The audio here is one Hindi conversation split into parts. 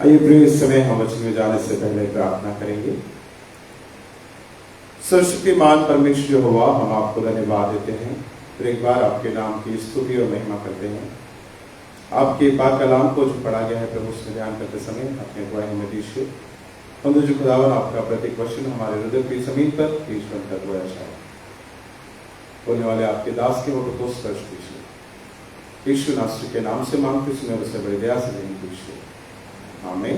आइए प्रिय, इस समय हम वचन में जाने से पहले प्रार्थना करेंगे। सर्वशक्तिमान परमेश्वर यहोवा, हम आपको धन्यवाद देते हैं। फिर एक बार आपके नाम की स्तुति और महिमा करते हैं। आपके पाक कलाम को जो पढ़ा गया है प्रभु, उसमें ध्यान करते समय अपने गवाही में दीजिए। हम जो खुदावन आपका प्रत्येक वचन हमारे हृदय की जमीन पर ईश्वर तक बोया जाए। बोलने वाले आपके दास के होठों को स्पर्श कीजिए। यीशु नासरी के नाम से मांगते सुने, उसे बड़ी दया से नहीं कीजिए। आमीन।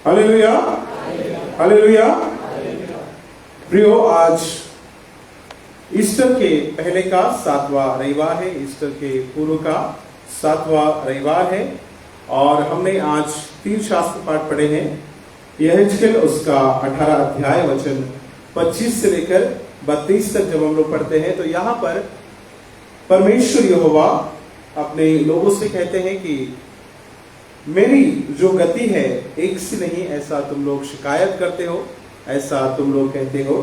Hallelujah, hallelujah. प्रियो, आज ईस्टर के पहले का 7वां रविवार है। ईस्टर के पूर्व का 7वां रविवार है और हमने आज 3 शास्त्र पाठ पढ़े हैं। यहेजकेल उसका 18 अध्याय वचन 25 से लेकर 32 तक जब हम लोग पढ़ते हैं तो यहाँ पर परमेश्वर यहोवा अपने लोगों से कहते हैं कि मेरी जो गति है एक सी नहीं, ऐसा तुम लोग शिकायत करते हो, ऐसा तुम लोग कहते हो।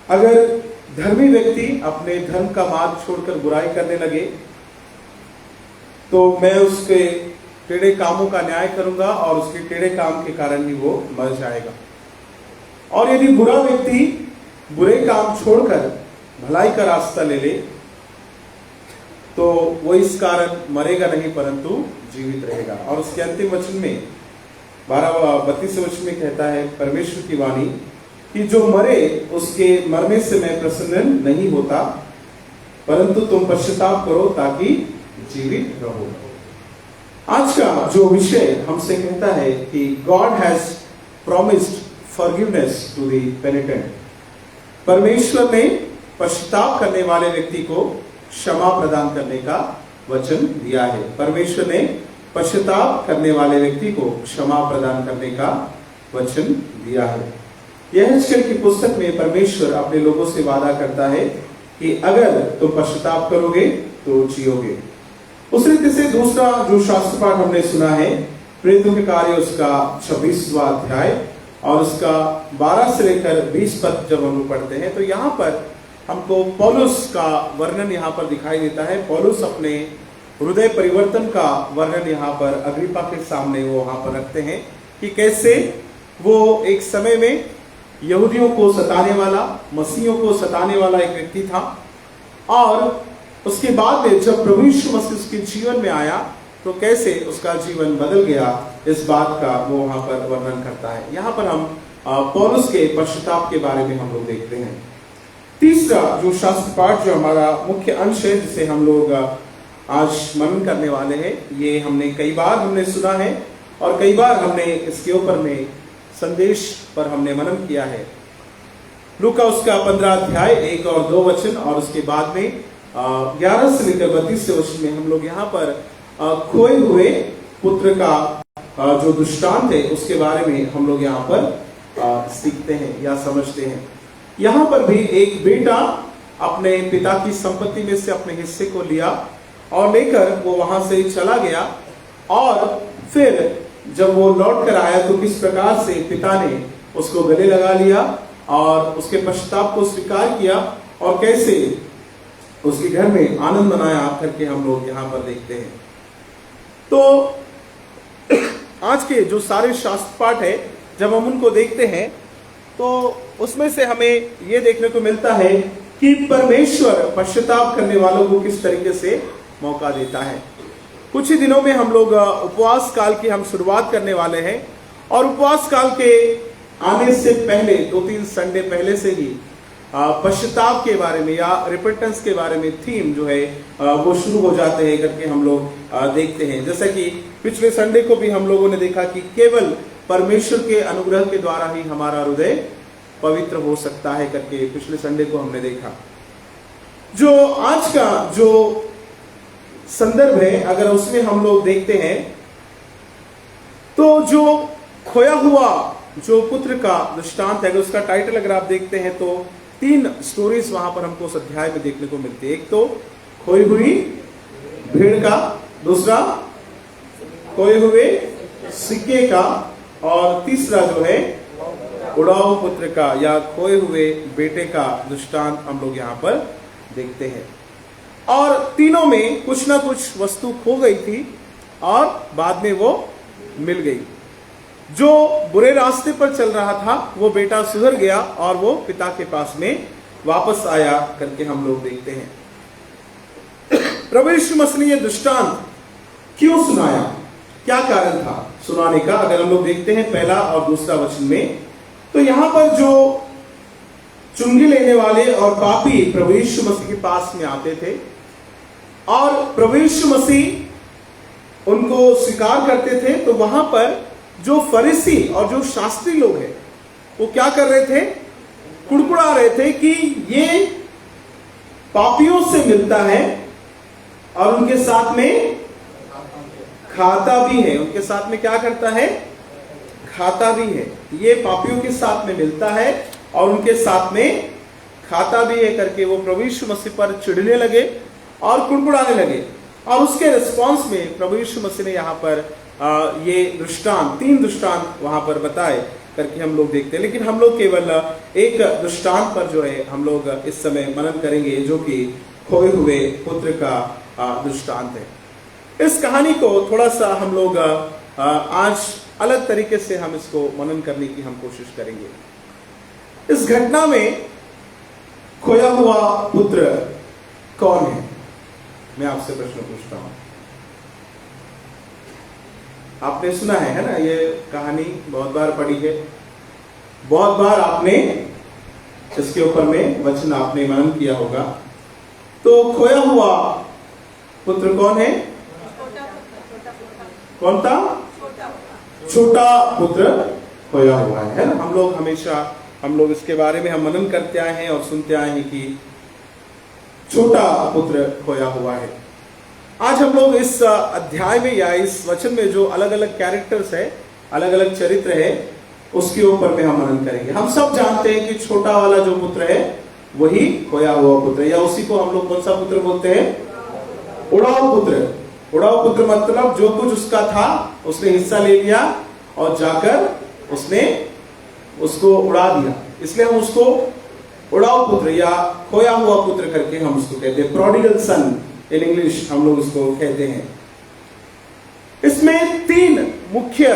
अगर धर्मी व्यक्ति अपने धर्म का मार्ग छोड़कर बुराई करने लगे तो मैं उसके टेढ़े कामों का न्याय करूंगा और उसके टेढ़े काम के कारण ही वो मर जाएगा। और यदि बुरा व्यक्ति बुरे काम छोड़कर भलाई का रास्ता ले ले तो वो इस कारण मरेगा नहीं परंतु जीवित रहेगा। और उसके अंतिम वचन में 32 वचन में कहता है परमेश्वर की वाणी कि जो मरे उसके मरने से मैं प्रसन्न नहीं होता, परंतु तुम पश्चाताप करो ताकि जीवित रहो। आज का जो विषय हमसे कहता है कि God has promised forgiveness to the penitent. परमेश्वर ने पश्चाताप करने वाले व्यक्ति को क्षमा प्रदान करने का वचन दिया है। परमेश्वर ने पश्चाताप करने वाले व्यक्ति को क्षमा प्रदान करने का वचन दिया है। यहेजकेल की पुस्तक में परमेश्वर अपने लोगों से वादा करता है कि अगर तुम पश्चाताप करोगे तो जियोगे। उस रीति से दूसरा जो शास्त्र पाठ हमने सुना है प्रेरितों के कार्य उसका 26वां अध्याय और उसका 12 से लेकर 20 पद जब हम लोग पढ़ते हैं तो यहाँ पर हमको पौलुस का वर्णन यहाँ पर दिखाई देता है। पौलुस अपने हृदय परिवर्तन का वर्णन यहाँ पर अग्रिप्पा के सामने वो वहाँ पर रखते हैं कि कैसे वो एक समय में यहूदियों को सताने वाला, मसीहियों को सताने वाला एक व्यक्ति था और उसके बाद में जब प्रभु यीशु मसीह उसके जीवन में आया तो कैसे उसका जीवन बदल गया, इस बात का वो वहाँ पर वर्णन करता है। यहाँ पर हम पौलुस के पश्चाताप के बारे में हम लोग देखते हैं। तीसरा जो शास्त्र पाठ जो हमारा मुख्य अंश है जिसे हम लोग आज मनन करने वाले हैं, ये हमने कई बार हमने सुना है और कई बार हमने इसके ऊपर में संदेश पर हमने मनन किया है। लूका उसका 15 अध्याय 1 और 2 वचन और उसके बाद में 11 से लेकर 32 वचन में हम लोग यहाँ पर खोए हुए पुत्र का जो दृष्टांत है उसके बारे में हम लोग यहाँ पर सीखते हैं या समझते हैं। यहाँ पर भी एक बेटा अपने पिता की संपत्ति में से अपने हिस्से को लिया और लेकर वो वहां से चला गया और फिर जब वो लौट कर आया तो किस प्रकार से पिता ने उसको गले लगा लिया और उसके पश्चाताप को स्वीकार किया और कैसे उसके घर में आनंद मनाया करके हम लोग यहाँ पर देखते हैं। तो आज के जो सारे शास्त्र पाठ है जब हम उनको देखते हैं तो उसमें से हमें ये देखने को मिलता है कि परमेश्वर पश्चाताप करने वालों को किस तरीके से मौका देता है। कुछ ही दिनों में हम लोग उपवास काल की हम शुरुआत करने वाले हैं और उपवास काल के आने से पहले 2-3 संडे पहले से ही पश्चाताप के बारे में या रिपेंटेंस के बारे में थीम जो है वो शुरू हो जाते हैं करके हम लोग देखते हैं। जैसा कि पिछले संडे को भी हम लोगों ने देखा कि केवल परमेश्वर के अनुग्रह के द्वारा ही हमारा हृदय पवित्र हो सकता है करके पिछले संडे को हमने देखा। जो आज का जो संदर्भ है अगर उसमें हम लोग देखते हैं तो जो खोया हुआ जो पुत्र का दृष्टांत है, अगर उसका टाइटल अगर आप देखते हैं तो 3 स्टोरीज वहां पर हमको उस अध्याय में देखने को मिलती है। एक तो खोई हुई भेड़ का, दूसरा खोए हुए सिक्के का और तीसरा जो है उड़ाऊ पुत्र का या खोए हुए बेटे का दृष्टांत हम लोग यहाँ पर देखते हैं। और तीनों में कुछ ना कुछ वस्तु खो गई थी और बाद में वो मिल गई। जो बुरे रास्ते पर चल रहा था वो बेटा सुधर गया और वो पिता के पास में वापस आया करके हम लोग देखते हैं। प्रभु यीशु मसीह ने ये दृष्टांत क्यों सुनाया, क्या कारण था सुनाने का, अगर हम लोग देखते हैं पहला और दूसरा वचन में, तो यहां पर जो चुंगी लेने वाले और पापी प्रभु यीशु मसीह के पास में आते थे और प्रभु यीशु मसीह उनको स्वीकार करते थे, तो वहां पर जो फरीसी और जो शास्त्री लोग हैं वो क्या कर रहे थे, कुड़कुड़ा रहे थे कि ये पापियों से मिलता है और उनके साथ में खाता भी है, उनके साथ में क्या करता है, खाता भी है। ये पापियों के साथ में मिलता है और उनके साथ में खाता भी है करके वो प्रभु यीशु मसीह पर चिढ़ने लगे और कुड़कुड़ाने लगे। और उसके रिस्पांस में प्रभु यीशु मसीह ने यहाँ पर ये दृष्टांत, 3 दृष्टांत वहां पर बताए करके हम लोग देखते हैं। लेकिन हम लोग केवल एक दृष्टांत पर जो है हम लोग इस समय मनन करेंगे, जो कि खोए हुए पुत्र का दृष्टांत है। इस कहानी को थोड़ा सा हम लोग आज अलग तरीके से हम इसको मनन करने की हम कोशिश करेंगे। इस घटना में खोया हुआ पुत्र कौन है, मैं आपसे प्रश्न पूछता हूं। आपने सुना है ना, ये कहानी बहुत बार पढ़ी है, बहुत बार आपने इसके ऊपर में वचन आपने मनन किया होगा। तो खोया हुआ पुत्र कौन है, कौन था, छोटा पुत्र खोया हुआ है ना। हम लोग हमेशा इसके बारे में हम मनन करते आए हैं और सुनते आए हैं कि छोटा पुत्र खोया हुआ है। आज हम लोग इस अध्याय में या इस वचन में जो अलग अलग कैरेक्टर्स है, अलग अलग चरित्र है, उसके ऊपर में हम मनन करेंगे। हम सब जानते हैं कि छोटा वाला जो पुत्र है वही खोया हुआ पुत्र, या उसी को हम लोग कौन सा पुत्र बोलते हैं, उड़ाऊ पुत्र। उड़ाऊ पुत्र मतलब जो कुछ उसका था उसने हिस्सा ले लिया और जाकर उसने उसको उड़ा दिया, इसलिए हम उसको उड़ाऊ पुत्र या खोया हुआ पुत्र करके हम उसको कहते हैं। प्रोडिगल सन इन इंग्लिश हम लोग उसको कहते हैं। इसमें 3 मुख्य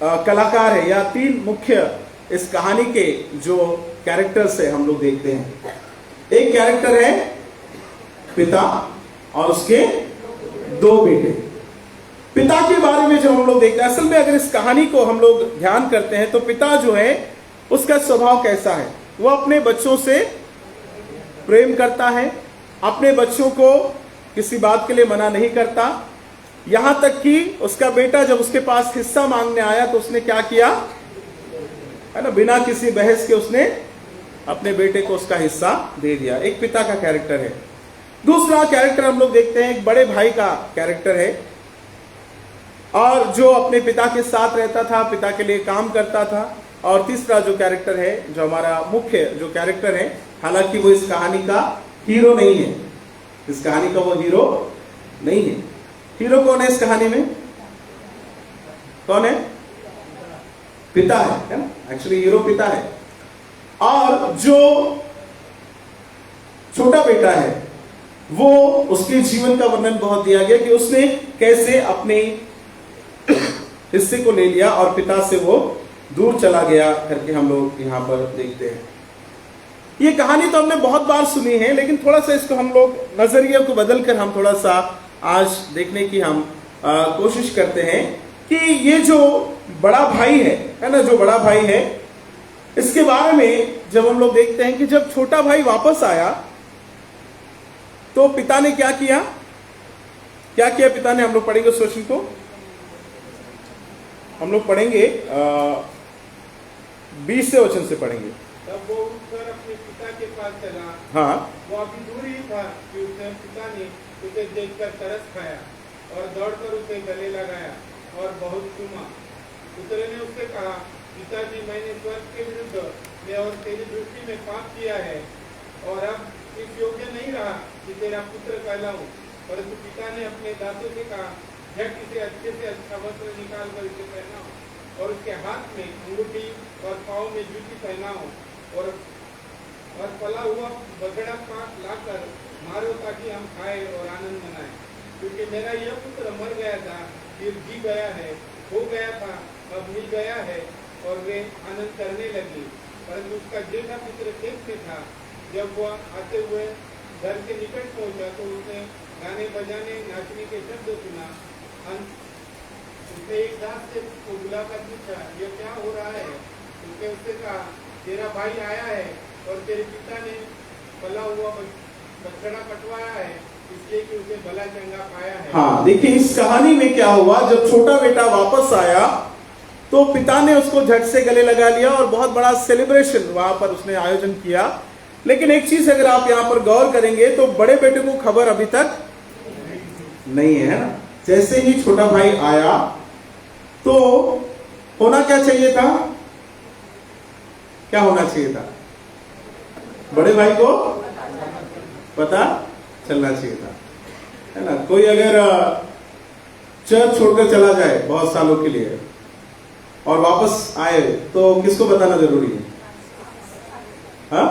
कलाकार है या 3 मुख्य इस कहानी के जो कैरेक्टर्स है हम लोग देखते हैं। एक कैरेक्टर है पिता और उसके 2 बेटे। पिता के बारे में जब हम लोग देखते हैं, असल में अगर इस कहानी को हम लोग ध्यान करते हैं तो पिता जो है उसका स्वभाव कैसा है, वो अपने बच्चों से प्रेम करता है, अपने बच्चों को किसी बात के लिए मना नहीं करता। यहां तक कि उसका बेटा जब उसके पास हिस्सा मांगने आया तो उसने क्या किया है ना, बिना किसी बहस के उसने अपने बेटे को उसका हिस्सा दे दिया। एक पिता का कैरेक्टर है। दूसरा कैरेक्टर हम लोग देखते हैं एक बड़े भाई का कैरेक्टर है, और जो अपने पिता के साथ रहता था, पिता के लिए काम करता था। और तीसरा जो कैरेक्टर है, जो हमारा मुख्य जो कैरेक्टर है, हालांकि वो इस कहानी का हीरो नहीं है, इस कहानी का वो हीरो नहीं है। हीरो कौन है इस कहानी में, कौन है, पिता है ना, एक्चुअली हीरो पिता है। और जो छोटा बेटा है वो, उसके जीवन का वर्णन बहुत दिया गया कि उसने कैसे अपने हिस्से को ले लिया और पिता से वो दूर चला गया करके हम लोग यहां पर देखते हैं। ये कहानी तो हमने बहुत बार सुनी है, लेकिन थोड़ा सा इसको हम लोग नजरिया को बदलकर हम थोड़ा सा आज देखने की हम कोशिश करते हैं कि ये जो बड़ा भाई है ना, जो बड़ा भाई है, इसके बारे में जब हम लोग देखते हैं कि जब छोटा भाई वापस आया तो पिता ने क्या किया, क्या किया पिता ने, हम लोग पढ़ेंगे उस वचन को, हम लोग पढ़ेंगे 20 से वचन से पढ़ेंगे। तब वो उठकर अपने पिता के पास चला। हाँ, वो अभी दूर ही था कि उसने पिता ने उसे देखकर तरस खाया और दौड़कर उसे गले लगाया और बहुत चूमा। पुत्र ने उससे कहा, पिताजी, मैंने स्वर्ग के विरुद्ध में और तेरी दृष्टि में पाप किया है और अब इस योग्य नहीं रहा कि तेरा पुत्र कहलाऊं। परंतु पिता ने अपने दासों से कहा, झट इसे अच्छे से अच्छा वस्त्र निकाल कर इसे पहनाओ और उसके हाथ में अंगूठी और पाँव में जूती पहनाओ और पला हुआ बगड़ा पाक लाकर मारो ताकि हम खाए और आनंद मनाएं। क्योंकि मेरा यह पुत्र मर गया था, फिर जी गया है, हो गया था, अब मिल गया है। और वे आनंद करने लगी। परंतु उसका जेठा पुत्र खेत में था। जब वह आते हुए घर के निकट पहुंचा तो उसने गाने बजाने नाचने के शब्द सुना। उसने एक दास से बुलाकर पूछा, यह क्या हो रहा है? उसने उससे कहा, तेरा भाई आया है और तेरे पिता ने पला हुआ बछड़ा कटवाया है, इसलिए कि उसे भला चंगा पाया है। हाँ, देखिए इस कहानी में क्या हुआ, जब छोटा बेटा वापस आया तो पिता ने उसको झट से गले लगा लिया और बहुत बड़ा सेलिब्रेशन वहां पर उसने आयोजन किया। लेकिन एक चीज अगर आप यहाँ पर गौर करेंगे तो बड़े बेटे को खबर अभी तक नहीं है ना। जैसे ही छोटा भाई आया तो होना क्या चाहिए था? क्या होना चाहिए था? बड़े भाई को पता चलना चाहिए था, है ना। कोई अगर चर्च छोड़कर चला जाए बहुत सालों के लिए और वापस आए तो किसको बताना जरूरी है? हाँ,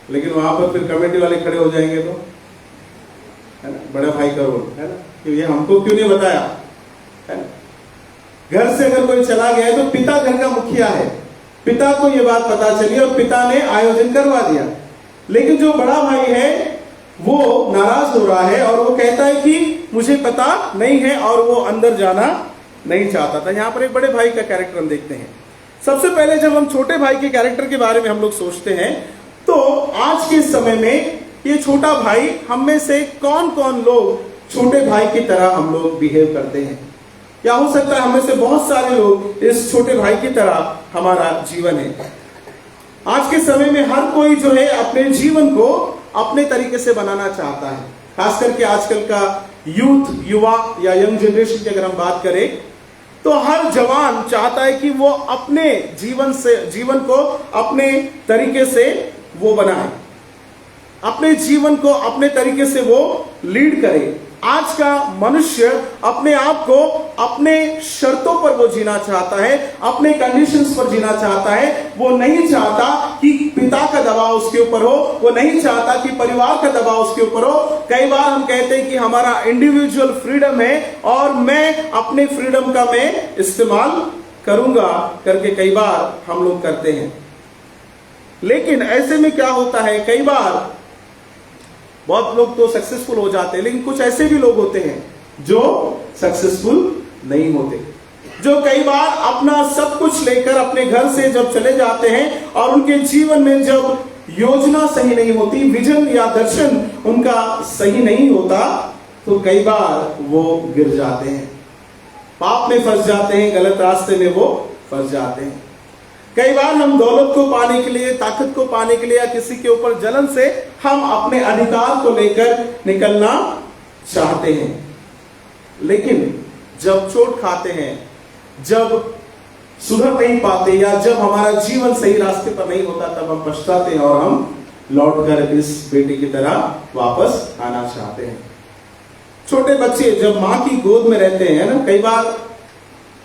लेकिन वहां पर फिर कमेटी वाले खड़े हो जाएंगे तो, है ना, बड़े भाई का रोल, है ना, कि ये हमको क्यों नहीं बताया, है ना। घर से अगर कोई चला गया है तो पिता घर का मुखिया है, पिता को ये बात पता चली और पिता ने आयोजन करवा दिया। लेकिन जो बड़ा भाई है वो नाराज हो रहा है और वो कहता है कि मुझे पता नहीं है, और वो अंदर जाना नहीं चाहता था। यहां पर एक बड़े भाई का कैरेक्टर हम देखते हैं। सबसे पहले जब हम छोटे भाई के कैरेक्टर के बारे में हम लोग सोचते हैं तो आज के समय में ये छोटा भाई, हम में से कौन कौन लोग छोटे भाई की तरह हम लोग बिहेव करते हैं? या हो सकता है हम में से बहुत सारे लोग इस छोटे भाई की तरह हमारा जीवन है। आज के समय में हर कोई जो है अपने जीवन को अपने तरीके से बनाना चाहता है। खास करके आजकल का यूथ, युवा या यंग जनरेशन की अगर हम बात करें तो हर जवान चाहता है कि वो अपने जीवन को अपने तरीके से वो बनाए, अपने जीवन को अपने तरीके से वो लीड करे। आज का मनुष्य अपने आप को अपने शर्तों पर वो जीना चाहता है, अपने कंडीशंस पर जीना चाहता है। वो नहीं चाहता कि पिता का दबाव उसके ऊपर हो, वो नहीं चाहता कि परिवार का दबाव उसके ऊपर हो। कई बार हम कहते हैं कि हमारा इंडिविजुअल फ्रीडम है और मैं अपने फ्रीडम का मैं इस्तेमाल करूंगा करके कई बार हम लोग करते हैं। लेकिन ऐसे में क्या होता है, कई बार बहुत लोग तो सक्सेसफुल हो जाते हैं, लेकिन कुछ ऐसे भी लोग होते हैं जो सक्सेसफुल नहीं होते, जो कई बार अपना सब कुछ लेकर अपने घर से जब चले जाते हैं और उनके जीवन में जब योजना सही नहीं होती, विजन या दर्शन उनका सही नहीं होता, तो कई बार वो गिर जाते हैं, पाप में फंस जाते हैं, गलत रास्ते में वो फंस जाते हैं। कई बार हम दौलत को पाने के लिए, ताकत को पाने के लिए या किसी के ऊपर जलन से हम अपने अधिकार को लेकर निकलना चाहते हैं। लेकिन जब चोट खाते हैं, जब सुधर नहीं पाते या जब हमारा जीवन सही रास्ते पर नहीं होता, तब हम पछताते हैं और हम लौटकर इस बेटी की तरह वापस आना चाहते हैं। छोटे बच्चे जब माँ की गोद में रहते हैं ना, कई बार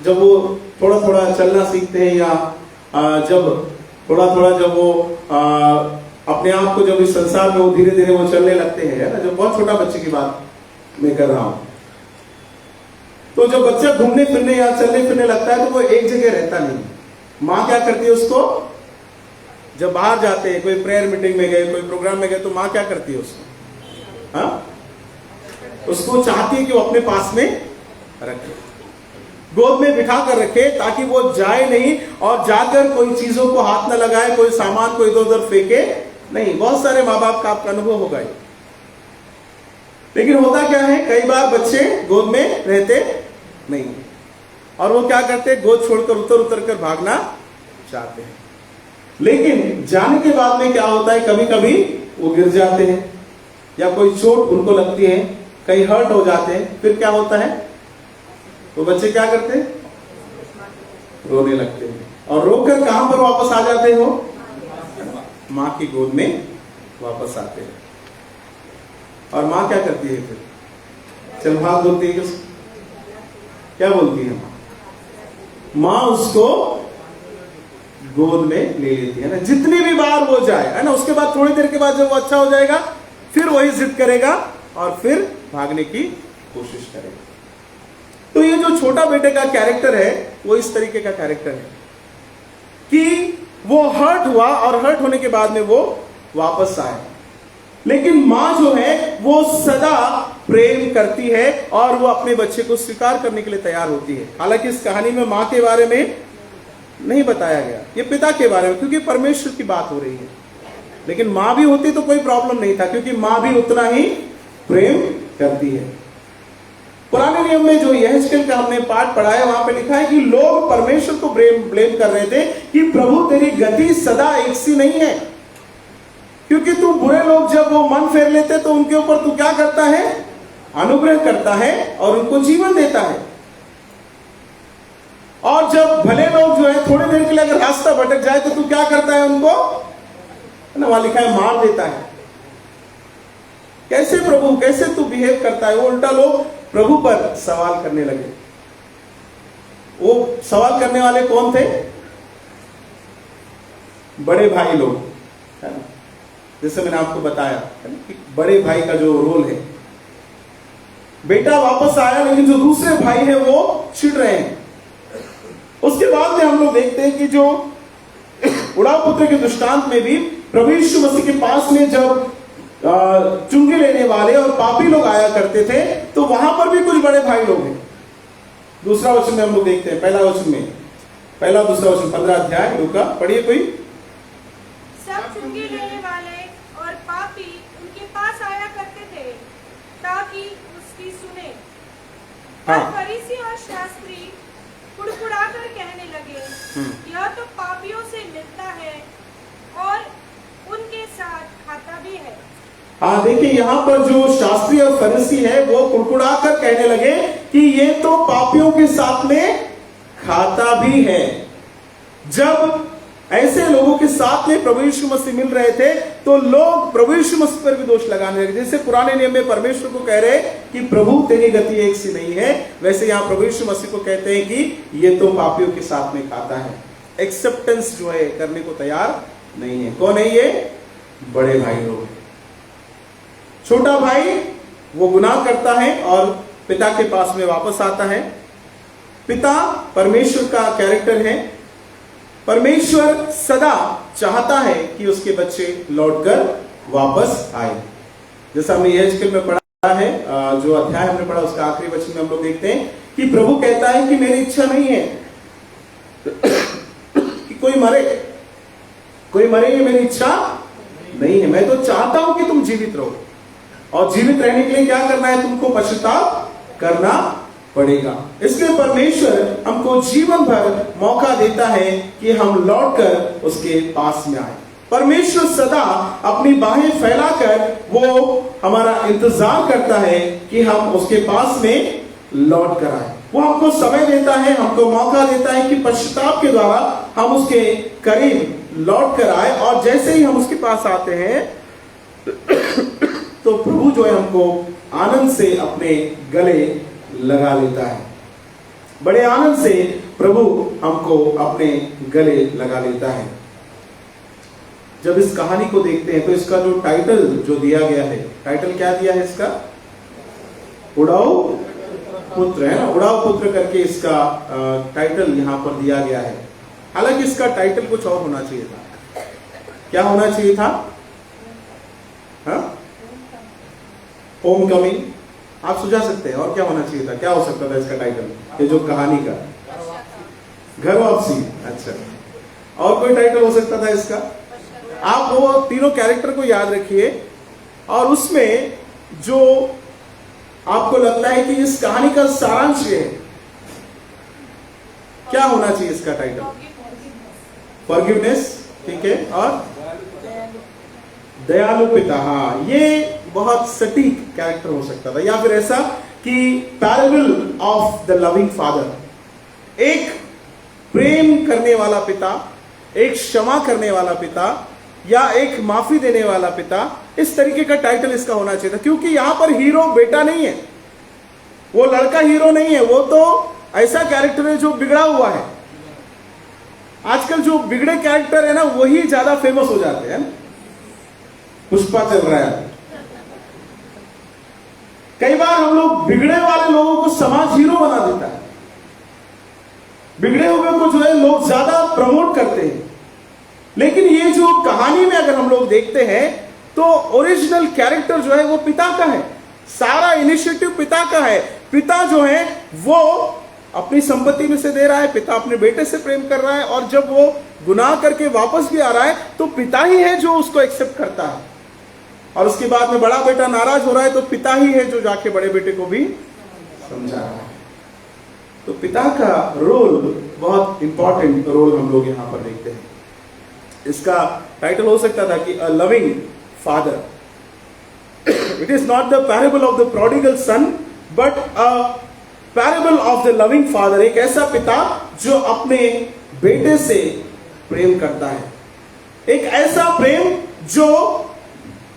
जब वो थोड़ा थोड़ा चलना सीखते हैं या जब थोड़ा थोड़ा जब वो अपने आप को जब इस संसार में वो धीरे धीरे वो चलने लगते हैं, है ना, जब बहुत छोटा बच्चे की बात मैं कर रहा हूं, तो जब बच्चा घूमने फिरने या चलने फिरने लगता है तो वो एक जगह रहता नहीं। माँ क्या करती है उसको, जब बाहर जाते हैं, कोई प्रेयर मीटिंग में गए, कोई प्रोग्राम में गए, तो माँ क्या करती है उसको, हाँ, उसको चाहती है कि वो अपने पास में रखे, गोद में बिठा कर रखे, ताकि वो जाए नहीं और जाकर कोई चीजों को हाथ न लगाए, कोई सामान को इधर उधर फेंके नहीं। बहुत सारे माँ बाप का आपका अनुभव होगा। लेकिन होता क्या है, कई बार बच्चे गोद में रहते नहीं और वो क्या करते हैं, गोद छोड़कर उतर उतर कर भागना चाहते हैं। लेकिन जाने के बाद में क्या होता है, कभी कभी वो गिर जाते हैं या कोई चोट उनको लगती है, कहीं हर्ट हो जाते हैं। फिर क्या होता है, तो बच्चे क्या करते हैं, रोने लगते हैं और रोकर कहां पर वापस आ जाते हो, माँ की गोद में वापस आते हैं। और माँ क्या करती है फिर, चल भाग बोलती है, क्या बोलती है माँ, उसको गोद में ले लेती है ना, जितनी भी बार वो जाए, है ना। उसके बाद थोड़ी देर के बाद जब वो अच्छा हो जाएगा फिर वही जिद करेगा और फिर भागने की कोशिश करे। तो ये जो छोटा बेटे का कैरेक्टर है वो इस तरीके का कैरेक्टर है कि वो हर्ट हुआ और हर्ट होने के बाद में वो वापस आया, लेकिन मां जो है वो सदा प्रेम करती है और वो अपने बच्चे को स्वीकार करने के लिए तैयार होती है। हालांकि इस कहानी में मां के बारे में नहीं बताया गया, ये पिता के बारे में, क्योंकि परमेश्वर की बात हो रही है। लेकिन मां भी होती तो कोई प्रॉब्लम नहीं था, क्योंकि मां भी उतना ही प्रेम करती है। पुराने नियम में जो यहेजकेल का हमने पाठ पढ़ा है वहां पे लिखा है कि लोग परमेश्वर को ब्लेम कर रहे थे कि प्रभु तेरी गति सदा एक सी नहीं है, क्योंकि तू बुरे लोग जब वो मन फेर लेते तो उनके ऊपर तू क्या करता है, अनुग्रह करता है और उनको जीवन देता है। और जब भले लोग जो है थोड़ी देर के लिए अगर रास्ता भटक जाए तो तू क्या करता है, उनको ना वहां लिखा है मार देता है। कैसे प्रभु, कैसे तू बिहेव करता है। वो उल्टा लोग प्रभु पर सवाल करने लगे। वो सवाल करने वाले कौन थे, बड़े भाई लोग, है ना। जैसे मैंने आपको बताया कि बड़े भाई का जो रोल है, बेटा वापस आया लेकिन जो दूसरे भाई है वो चिढ़ रहे हैं। उसके बाद में हम लोग देखते हैं कि जो उड़ाव पुत्र के दृष्टांत में भी प्रभु यीशु मसीह के पास में जब चुंगी लेने वाले और पापी लोग आया करते थे तो वहां पर भी कुछ बड़े भाई लोग हैं। दूसरा वचन में हम लोग देखते हैं, पहला वचन में, पहला दूसरा वचन 15 अध्याय लूका, पढ़िए कोई। सब चुंगी लेने वाले और पापी उनके पास आया करते थे ताकि उसकी सुने। हाँ। फरीसी और शास्त्री कुड़कुड़ाकर कहने लगे, यह तो पापियों से मिलता है और उनके साथ खाता भी है। हाँ, देखिए यहाँ पर जो शास्त्री और फरीसी है वो कुड़कुड़ाकर कहने लगे कि ये तो पापियों के साथ में खाता भी है। जब ऐसे लोगों के साथ में प्रभु यीशु मसीह मिल रहे थे तो लोग प्रभु यीशु मसीह पर भी दोष लगाने लगे। जैसे पुराने नियम में परमेश्वर को कह रहे कि प्रभु तेरी गति एक सी नहीं है, वैसे यहाँ प्रभु यीशु मसीह को कहते हैं कि ये तो पापियों के साथ में खाता है। एक्सेप्टेंस जो है करने को तैयार नहीं है। कौन है ये, बड़े भाई लोग। छोटा भाई वो गुनाह करता है और पिता के पास में वापस आता है। पिता परमेश्वर का कैरेक्टर है। परमेश्वर सदा चाहता है कि उसके बच्चे लौटकर वापस आए। जैसा हमने यहेजकेल में पढ़ा है, जो अध्याय हमने पढ़ा उसका आखिरी वचन में हम लोग देखते हैं कि प्रभु कहता है कि मेरी इच्छा नहीं है कि कोई मरे, ये मेरी इच्छा नहीं है। मैं तो चाहता हूं कि तुम जीवित रहो, और जीवित रहने के लिए क्या करना है, तुमको पश्चाताप करना पड़ेगा। इसलिए परमेश्वर हमको जीवन भर मौका देता है कि हम लौटकर उसके पास में आए। परमेश्वर सदा अपनी बाहें फैलाकर वो हमारा इंतजार करता है कि हम उसके पास में लौट कर आए। वो हमको समय देता है, हमको मौका देता है कि पश्चाताप के द्वारा हम उसके करीब लौट कर आए। और जैसे ही हम उसके पास आते हैं तो प्रभु जो है हमको आनंद से अपने गले लगा लेता है। बड़े आनंद से प्रभु हमको अपने गले लगा लेता है। जब इस कहानी को देखते हैं तो इसका जो टाइटल जो दिया गया है, टाइटल क्या दिया है इसका, उड़ाऊ पुत्र, है ना। उड़ाऊ पुत्र करके इसका टाइटल यहां पर दिया गया है। हालांकि इसका टाइटल कुछ और होना चाहिए था। क्या होना चाहिए था, होम कमिंग। आप सुझा सकते हैं, और क्या होना चाहिए था, क्या हो सकता था इसका टाइटल, ये जो कहानी का, घर वापसी। अच्छा, और कोई टाइटल हो सकता था इसका। आप वो तीनों कैरेक्टर को याद रखिए और उसमें जो आपको लगता है कि इस कहानी का सारांश ये है, क्या होना चाहिए इसका टाइटल, फॉरगिवनेस, ठीक है, और दयालु पिता। हाँ, ये बहुत सटीक कैरेक्टर हो सकता था। या फिर ऐसा कि parable of the loving father, एक प्रेम करने वाला पिता, एक क्षमा करने वाला पिता, या एक माफी देने वाला पिता। इस तरीके का टाइटल इसका होना चाहिए था, क्योंकि यहां पर हीरो बेटा नहीं है, वो लड़का हीरो नहीं है, वो तो ऐसा कैरेक्टर है जो बिगड़ा हुआ है। आजकल जो बिगड़े कैरेक्टर है ना वही ज्यादा फेमस हो जाते हैं। पुष्पा चल रहा है, कई बार हम लोग बिगड़े वाले लोगों को समाज हीरो बना देता है, बिगड़े हुए को जो है लोग ज्यादा प्रमोट करते हैं। लेकिन ये जो कहानी में अगर हम लोग देखते हैं तो ओरिजिनल कैरेक्टर जो है वो पिता का है, सारा इनिशिएटिव पिता का है। पिता जो है वो अपनी संपत्ति में से दे रहा है, पिता अपने बेटे से प्रेम कर रहा है, और जब वो गुनाह करके वापस भी आ रहा है तो पिता ही है जो उसको एक्सेप्ट करता है। और उसके बाद में बड़ा बेटा नाराज हो रहा है तो पिता ही है जो जाके बड़े बेटे को भी समझा रहा है। तो पिता का रोल बहुत इंपॉर्टेंट रोल हम लोग यहां पर देखते हैं। इसका टाइटल हो सकता था कि a loving father. It is not the parable of the prodigal sun but a parable of the loving father. एक ऐसा पिता जो अपने बेटे से प्रेम करता है, एक ऐसा प्रेम जो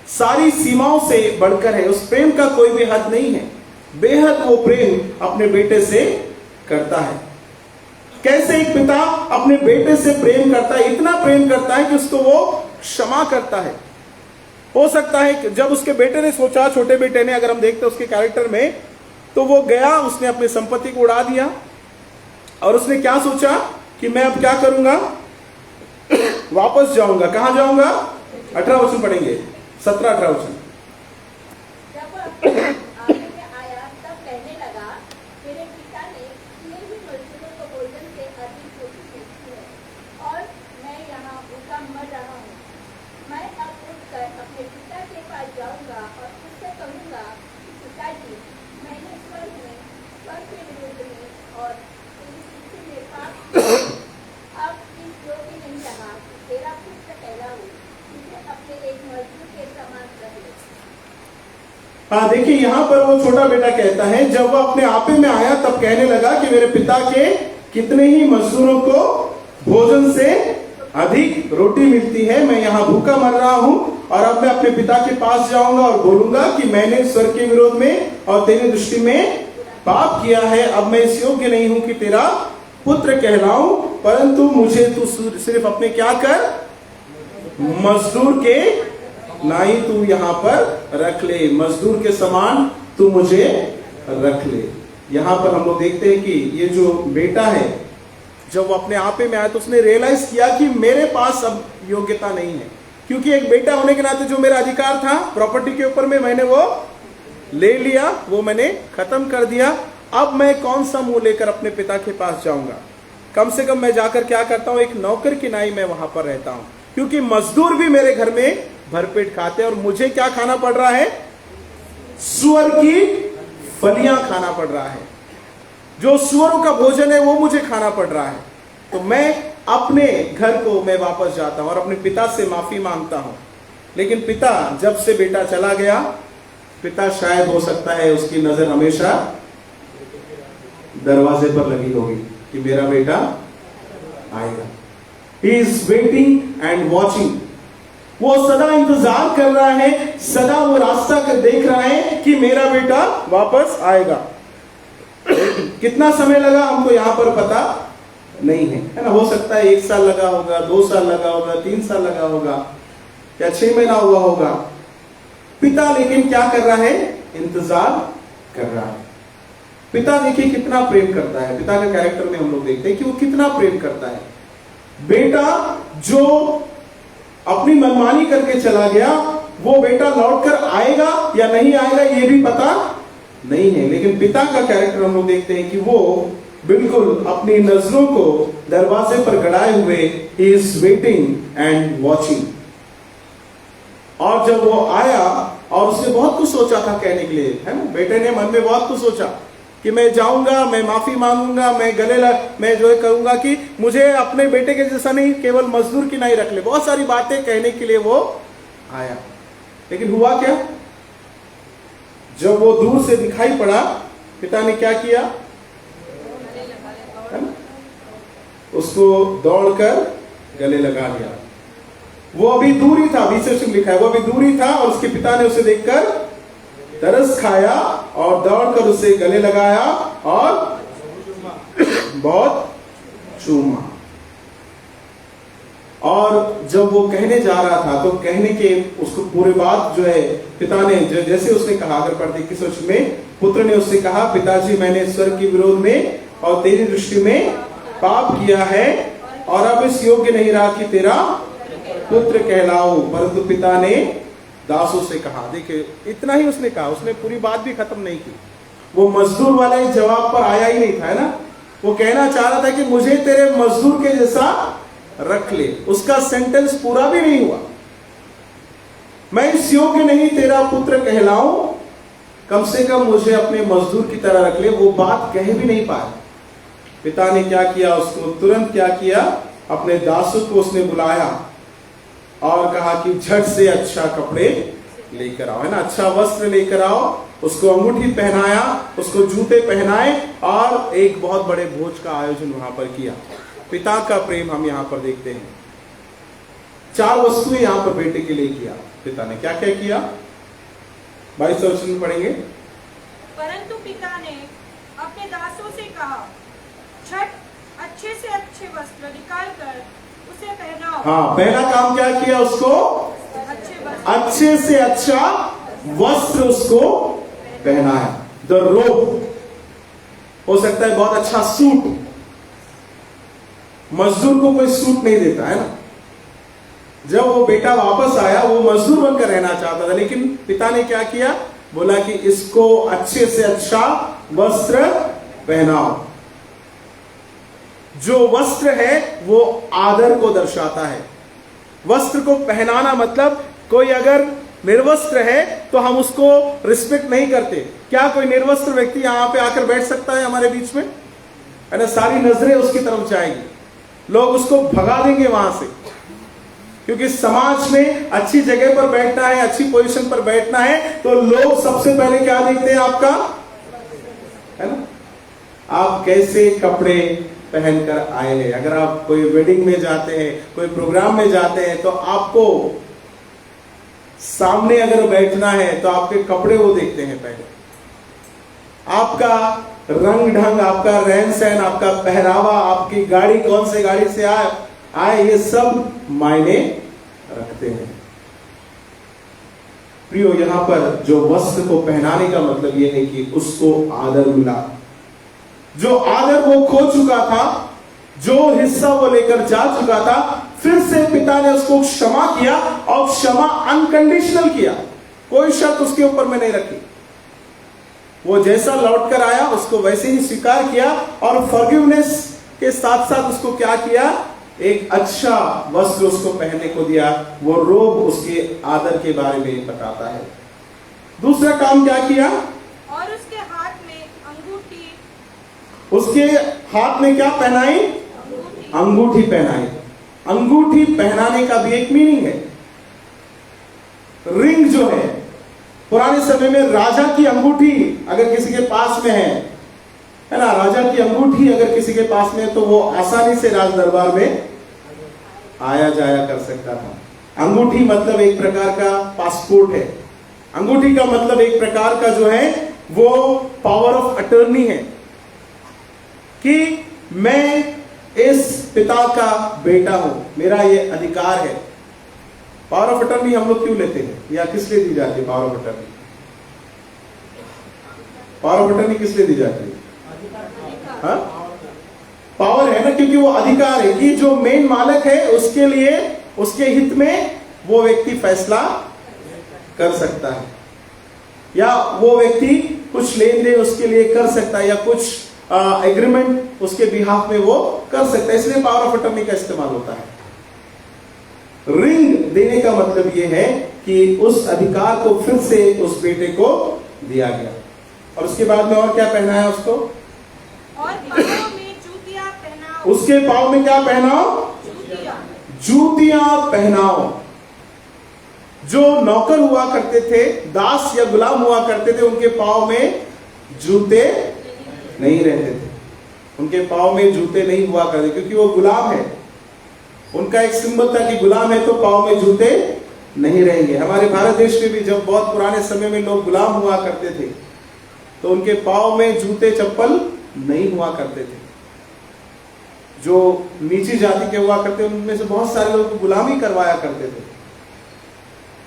सारी सीमाओं से बढ़कर है। उस प्रेम का कोई भी हद नहीं है, बेहद वो प्रेम अपने बेटे से करता है। कैसे एक पिता अपने बेटे से प्रेम करता है, इतना प्रेम करता है कि उसको वो क्षमा करता है। हो सकता है कि जब उसके बेटे ने सोचा, छोटे बेटे ने, अगर हम देखते हैं उसके कैरेक्टर में, तो वो गया, उसने अपनी संपत्ति को उड़ा दिया और उसने क्या सोचा कि मैं अब क्या करूंगा, वापस जाऊंगा। कहां जाऊंगा? 18 वचन पढ़ेंगे, 17-18 वचन। जब आगे में आया तब कहने लगा, मेरे पिता ने किए हुए मजदूरों को भोजन से अधिक रोटी भेजी है और मैं यहाँ भूखा मर रहा हूँ। मैं अब उठकर अपने पिता के पास जाऊंगा और उससे कहूंगा कि पिताजी, मैंने स्वर्ग के विरुद्ध में और तेरी दृष्टि में पाप किया। अब इस योग्य नहीं रहा कि तेरा पुत्र कहलाऊं, मुझे अपने एक मजदूर के समान कर ले। हाँ, देखिए यहां पर वो छोटा बेटा कहता है, जब वो अपने आपे में आया तब कहने लगा कि मेरे पिता के कितने ही मजदूरों को भोजन से अधिक रोटी मिलती है, मैं यहाँ भूखा मर रहा हूं और अब मैं अपने पिता के पास जाऊंगा और बोलूंगा कि मैंने स्वर्ग के विरोध में और तेरी दृष्टि में पाप किया है। अब मैं इस योग्य नहीं हूं कि तेरा पुत्र कहलाऊं, परंतु मुझे तू सिर्फ अपने क्या कर, मजदूर के नाई तू यहां पर रख ले, मजदूर के समान तू मुझे रख ले। यहां पर हम लोग देखते हैं कि ये जो बेटा है, जब वो अपने आपे में आया तो उसने रियलाइज किया कि मेरे पास अब योग्यता नहीं है, क्योंकि एक बेटा होने के नाते जो मेरा अधिकार था प्रॉपर्टी के ऊपर में, मैंने वो ले लिया, वो मैंने खत्म कर दिया। अब मैं कौन सा मुंह लेकर अपने पिता के पास जाऊंगा? कम से कम मैं जाकर क्या करता हूं, एक नौकर की नाई मैं वहां पर रहता हूं, क्योंकि मजदूर भी मेरे घर में भरपेट खाते हैं और मुझे क्या खाना पड़ रहा है, सुअर की फलियां खाना पड़ रहा है। जो सुअरों का भोजन है वो मुझे खाना पड़ रहा है। तो मैं अपने घर को मैं वापस जाता हूं और अपने पिता से माफी मांगता हूं। लेकिन पिता, जब से बेटा चला गया, पिता शायद हो सकता है उसकी नजर हमेशा दरवाजे पर लगी होगी कि मेरा बेटा आएगा। He is waiting and watching. वो सदा इंतजार कर रहा है, सदा वो रास्ता कर देख रहा है कि मेरा बेटा वापस आएगा। कितना समय लगा हमको यहां पर पता नहीं है ना। हो सकता है 1 साल लगा होगा, 2 साल लगा होगा, 3 साल लगा होगा, या 6 महीना हुआ होगा। पिता लेकिन क्या कर रहा है, इंतजार कर रहा है। पिता देखिए कितना प्रेम करता है। पिता का कैरेक्टर में हम लोग देखते हैं कि वो कितना प्रेम करता है। बेटा जो अपनी मनमानी करके चला गया, वो बेटा लौटकर आएगा या नहीं आएगा ये भी पता नहीं है। लेकिन पिता का कैरेक्टर हम लोग देखते हैं कि वो बिल्कुल अपनी नजरों को दरवाजे पर गड़ाए हुए he is waiting and watching. और जब वो आया और उसने बहुत कुछ सोचा था कहने के लिए, है ना, बेटे ने मन में बहुत कुछ सोचा कि मैं जाऊंगा, मैं माफी मांगूंगा, मैं जो है कहूंगा कि मुझे अपने बेटे के जैसा नहीं, केवल मजदूर की नहीं रख ले। बहुत सारी बातें कहने के लिए वो आया। लेकिन हुआ क्या, जब वो दूर से दिखाई पड़ा, पिता ने क्या किया, उसको दौड़कर गले लगा लिया। वो अभी दूर ही था, 20 से लिखा है, वो अभी दूर ही था और उसके पिता ने उसे देखकर तरस खाया और दौड़कर उसे गले लगाया और बहुत चूमा। और जब वो कहने जा रहा था तो कहने के उसको पूरे बात जो है पिता ने जैसे उसने कहा, अगर पढ़ते 21 में, पुत्र ने उससे कहा, पिताजी मैंने स्वर्ग के विरोध में और तेरी दृष्टि में पाप किया है और अब इस योग्य नहीं रहा कि तेरा पुत्र कहलाऊं। परंतु पिता ने दासों से कहा, देखिए इतना ही उसने कहा, उसने पूरी बात भी खत्म नहीं की। वो मजदूर वाले जवाब पर आया ही नहीं था, है ना। वो कहना चाह रहा था कि मुझे तेरे मजदूर के जैसा रख ले। उसका सेंटेंस पूरा भी नहीं हुआ। मैं इस योग्य नहीं तेरा पुत्र कहलाऊं, कम से कम मुझे अपने मजदूर की तरह रख ले। वो बात कह भी नहीं पाया। पिता ने क्या किया, उसको तुरंत क्या किया, अपने दासों को उसने बुलाया और कहा कि झट से अच्छा कपड़े लेकर आओ, है ना, अच्छा वस्त्र लेकर आओ। उसको अंगूठी पहनाया, उसको जूते पहनाए और एक बहुत बड़े भोज का आयोजन वहां पर किया। पिता का प्रेम हम यहाँ पर देखते हैं। 4 वस्तुएं यहाँ पर बेटे के लिए किया पिता ने। क्या क्या किया, 22 वचन में पढ़ेंगे। परंतु पिता ने अपने दासों से कहा, झट अच्छे से अच्छे वस्त्र निकालकर उसे पहनाओ। हाँ, पहला काम क्या किया, उसको अच्छे से अच्छा वस्त्र उसको पहनाया। द रोब, हो सकता है बहुत अच्छा सूट। मजदूर को कोई सूट नहीं देता, है ना। जब वो बेटा वापस आया, वो मजदूर बनकर रहना चाहता था, लेकिन पिता ने क्या किया, बोला कि इसको अच्छे से अच्छा वस्त्र पहनाओ। जो वस्त्र है वो आदर को दर्शाता है। वस्त्र को पहनाना मतलब कोई अगर निर्वस्त्र है तो हम उसको रिस्पेक्ट नहीं करते। क्या कोई निर्वस्त्र व्यक्ति यहां पे आकर बैठ सकता है हमारे बीच में, है ना। सारी नजरें उसकी तरफ जाएगी, लोग उसको भगा देंगे वहां से, क्योंकि समाज में अच्छी जगह पर बैठना है, अच्छी पोजीशन पर बैठना है तो लोग सबसे पहले क्या देखते हैं, आपका, है ना, आप कैसे कपड़े पहनकर आए हैं। अगर आप कोई वेडिंग में जाते हैं, कोई प्रोग्राम में जाते हैं, तो आपको सामने अगर बैठना है तो आपके कपड़े वो देखते हैं पहले। आपका रंग ढंग, आपका रहन सहन, आपका पहरावा, आपकी गाड़ी कौन से गाड़ी से आए, ये सब मायने रखते हैं। प्रियो, यहां पर जो वस्त्र को पहनाने का मतलब यह है कि उसको आदर मिला। जो आदर वो खो चुका था, जो हिस्सा वो लेकर जा चुका था, फिर से पिता ने उसको क्षमा किया और क्षमा अनकंडीशनल किया। कोई शर्त उसके ऊपर में नहीं रखी। वो जैसा लौट कर आया उसको वैसे ही स्वीकार किया और फॉरगिवनेस के साथ साथ उसको क्या किया, एक अच्छा वस्त्र उसको पहनने को दिया। वो रोब उसके आदर के बारे में बताता है। दूसरा काम क्या किया, और उसके हाथ में अंगूठी, उसके हाथ में क्या पहनाई, अंगूठी पहनाई। अंगूठी पहनाने का भी एक मीनिंग है। रिंग जो है, पुराने समय में राजा की अंगूठी अगर किसी के पास में है ना, राजा की अंगूठी अगर किसी के पास में है तो वो आसानी से राज दरबार में आया जाया कर सकता था। अंगूठी मतलब एक प्रकार का पासपोर्ट है। अंगूठी का मतलब एक प्रकार का जो है वो पावर ऑफ अटर्नी है कि मैं इस पिता का बेटा हूं, मेरा ये अधिकार है। पावर ऑफ अटर्नी हम लोग क्यों लेते हैं, या किस लिए दी जाती है power of attorney? Power of attorney किस लिए दी जाती है? हाँ, पावर है ना, क्योंकि वो अधिकार है कि जो मेन मालिक है उसके लिए, उसके हित में वो व्यक्ति फैसला कर सकता है, या वो व्यक्ति कुछ लेन देन उसके लिए कर सकता है, या कुछ एग्रीमेंट उसके बिहाफ में वो कर सकता है। इसलिए पावर ऑफ अटर्नी का इस्तेमाल होता है। रिंग देने का मतलब यह है कि उस अधिकार को फिर से उस बेटे को दिया गया। और उसके बाद में और क्या पहनाया उसको, और पाँव में जूतियां पहनाओ। उसके पाँव में क्या पहनाओ, जूतियां पहनाओ। जो नौकर हुआ करते थे, दास या गुलाम हुआ करते थे, उनके पाँव में जूते नहीं रहते थे। उनके पाँव में जूते नहीं हुआ करते, क्योंकि वो गुलाम है। उनका एक सिंबल था कि गुलाम है तो पाँव में जूते नहीं रहेंगे। हमारे भारत देश में भी जब बहुत पुराने समय में लोग गुलाम हुआ करते थे तो उनके पाँव में जूते चप्पल नहीं हुआ करते थे। जो नीची जाति के हुआ करते उनमें से बहुत सारे लोग गुलामी करवाया करते थे।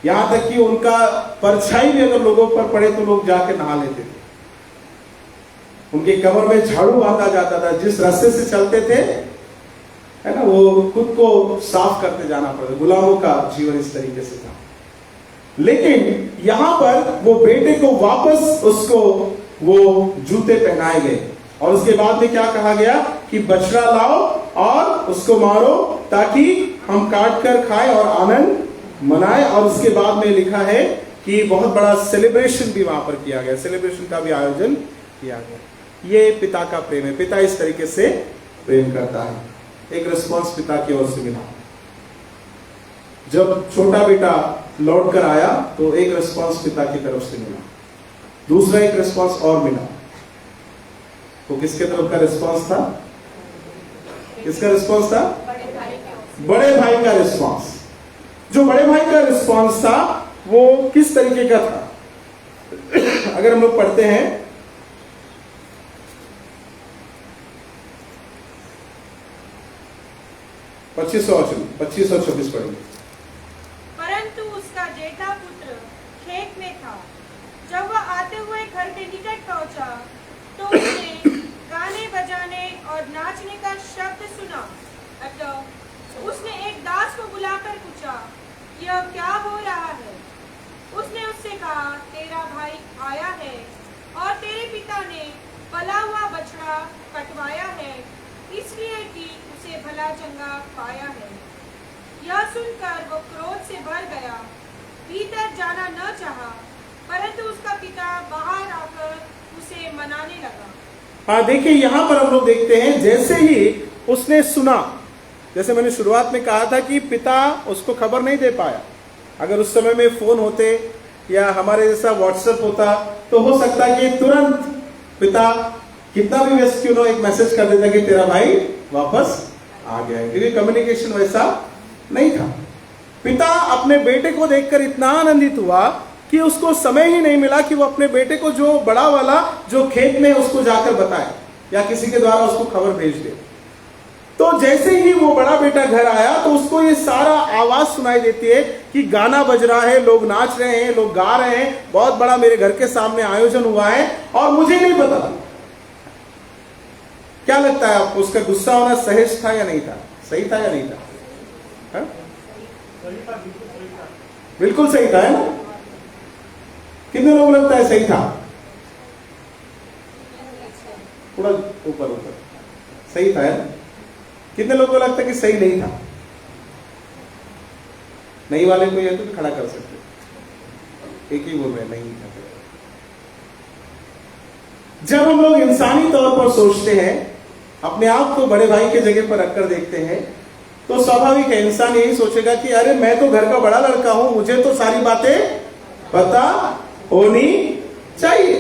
यहां तक कि उनका परछाई भी अगर लोगों पर पड़े तो लोग जाके नहा लेते थे। उनके कमर में झाड़ू बांधा जाता था, जिस रास्ते से चलते थे है ना, वो खुद को साफ करते जाना पड़ता। गुलामों का जीवन इस तरीके से था। लेकिन यहां पर वो बेटे को वापस उसको वो जूते पहनाए गए और उसके बाद में क्या कहा गया कि बछड़ा लाओ और उसको मारो ताकि हम काट कर खाएं और आनंद मनाएं। और उसके बाद में लिखा है कि बहुत बड़ा सेलिब्रेशन भी वहां पर किया गया, सेलिब्रेशन का भी आयोजन किया गया। ये पिता का प्रेम है। पिता इस तरीके से प्रेम करता है। एक रिस्पॉन्स पिता की ओर से मिला। जब छोटा बेटा लौट कर आया तो एक रिस्पॉन्स पिता की तरफ से मिला, दूसरा एक रिस्पॉन्स और मिला। तो किसके तरफ का रिस्पॉन्स था? किसका रिस्पॉन्स था? बड़े भाई का रिस्पॉन्स। जो बड़े भाई का रिस्पॉन्स था वो किस तरीके का था? अगर हम लोग पढ़ते हैं 25 और 26 पढ़ेंगे। परंतु उसका जेठा पुत्र खेत में था। जब वह आते हुए घर के निकट पहुंचा तो उसने गाने बजाने और नाचने का शब्द सुना। अतः उसने एक दास को बुलाकर पूछा, यह क्या हो रहा है? उसने उससे कहा, तेरा भाई आया है और तेरे पिता ने पला हुआ बछड़ा कटवाया है, इसलिए कि उसे भला चंगा पाया है। यह सुनकर वो क्रोध से भर गया, भीतर जाना न चाहा, परंतु उसका पिता बाहर आकर उसे मनाने लगा। हाँ, देखिए यहां पर हम लोग देखते हैं जैसे ही उसने सुना, जैसे मैंने शुरुआत में कहा था कि पिता उसको खबर नहीं दे पाया। अगर उस समय में फोन होते या हमारे जैसा व्हाट्सएप होता तो हो सकता कि तुरंत पिता कितना भी व्यस्त क्यों ना एक मैसेज कर देता कि तेरा भाई वापस आ गया है, क्योंकि कम्युनिकेशन वैसा नहीं था। पिता अपने बेटे को देखकर इतना आनंदित हुआ कि उसको समय ही नहीं मिला कि वो अपने बेटे को जो बड़ा वाला जो खेत में उसको जाकर बताए या किसी के द्वारा उसको खबर भेज दे। तो जैसे ही वो बड़ा बेटा घर आया तो उसको ये सारा आवाज सुनाई देती है कि गाना बज रहा है, लोग नाच रहे हैं, लोग गा रहे हैं, बहुत बड़ा मेरे घर के सामने आयोजन हुआ है और मुझे नहीं पता। क्या लगता है आपको, उसका गुस्सा होना सहज था या नहीं था? सही था या नहीं था? हा? बिल्कुल सही था, है ना? कितने लोगों को लगता है सही था? थोड़ा ऊपर ऊपर सही था, है ना? कितने लोगों को लगता है कि सही नहीं था? नहीं वाले को ये तो खड़ा कर सकते, एक ही बोल रहे नहीं था। जब हम लोग इंसानी तौर पर सोचते हैं, अपने आप को बड़े भाई के जगह पर रखकर देखते हैं, तो स्वाभाविक है इंसान यही सोचेगा कि अरे मैं तो घर का बड़ा लड़का हूं, मुझे तो सारी बातें पता होनी चाहिए।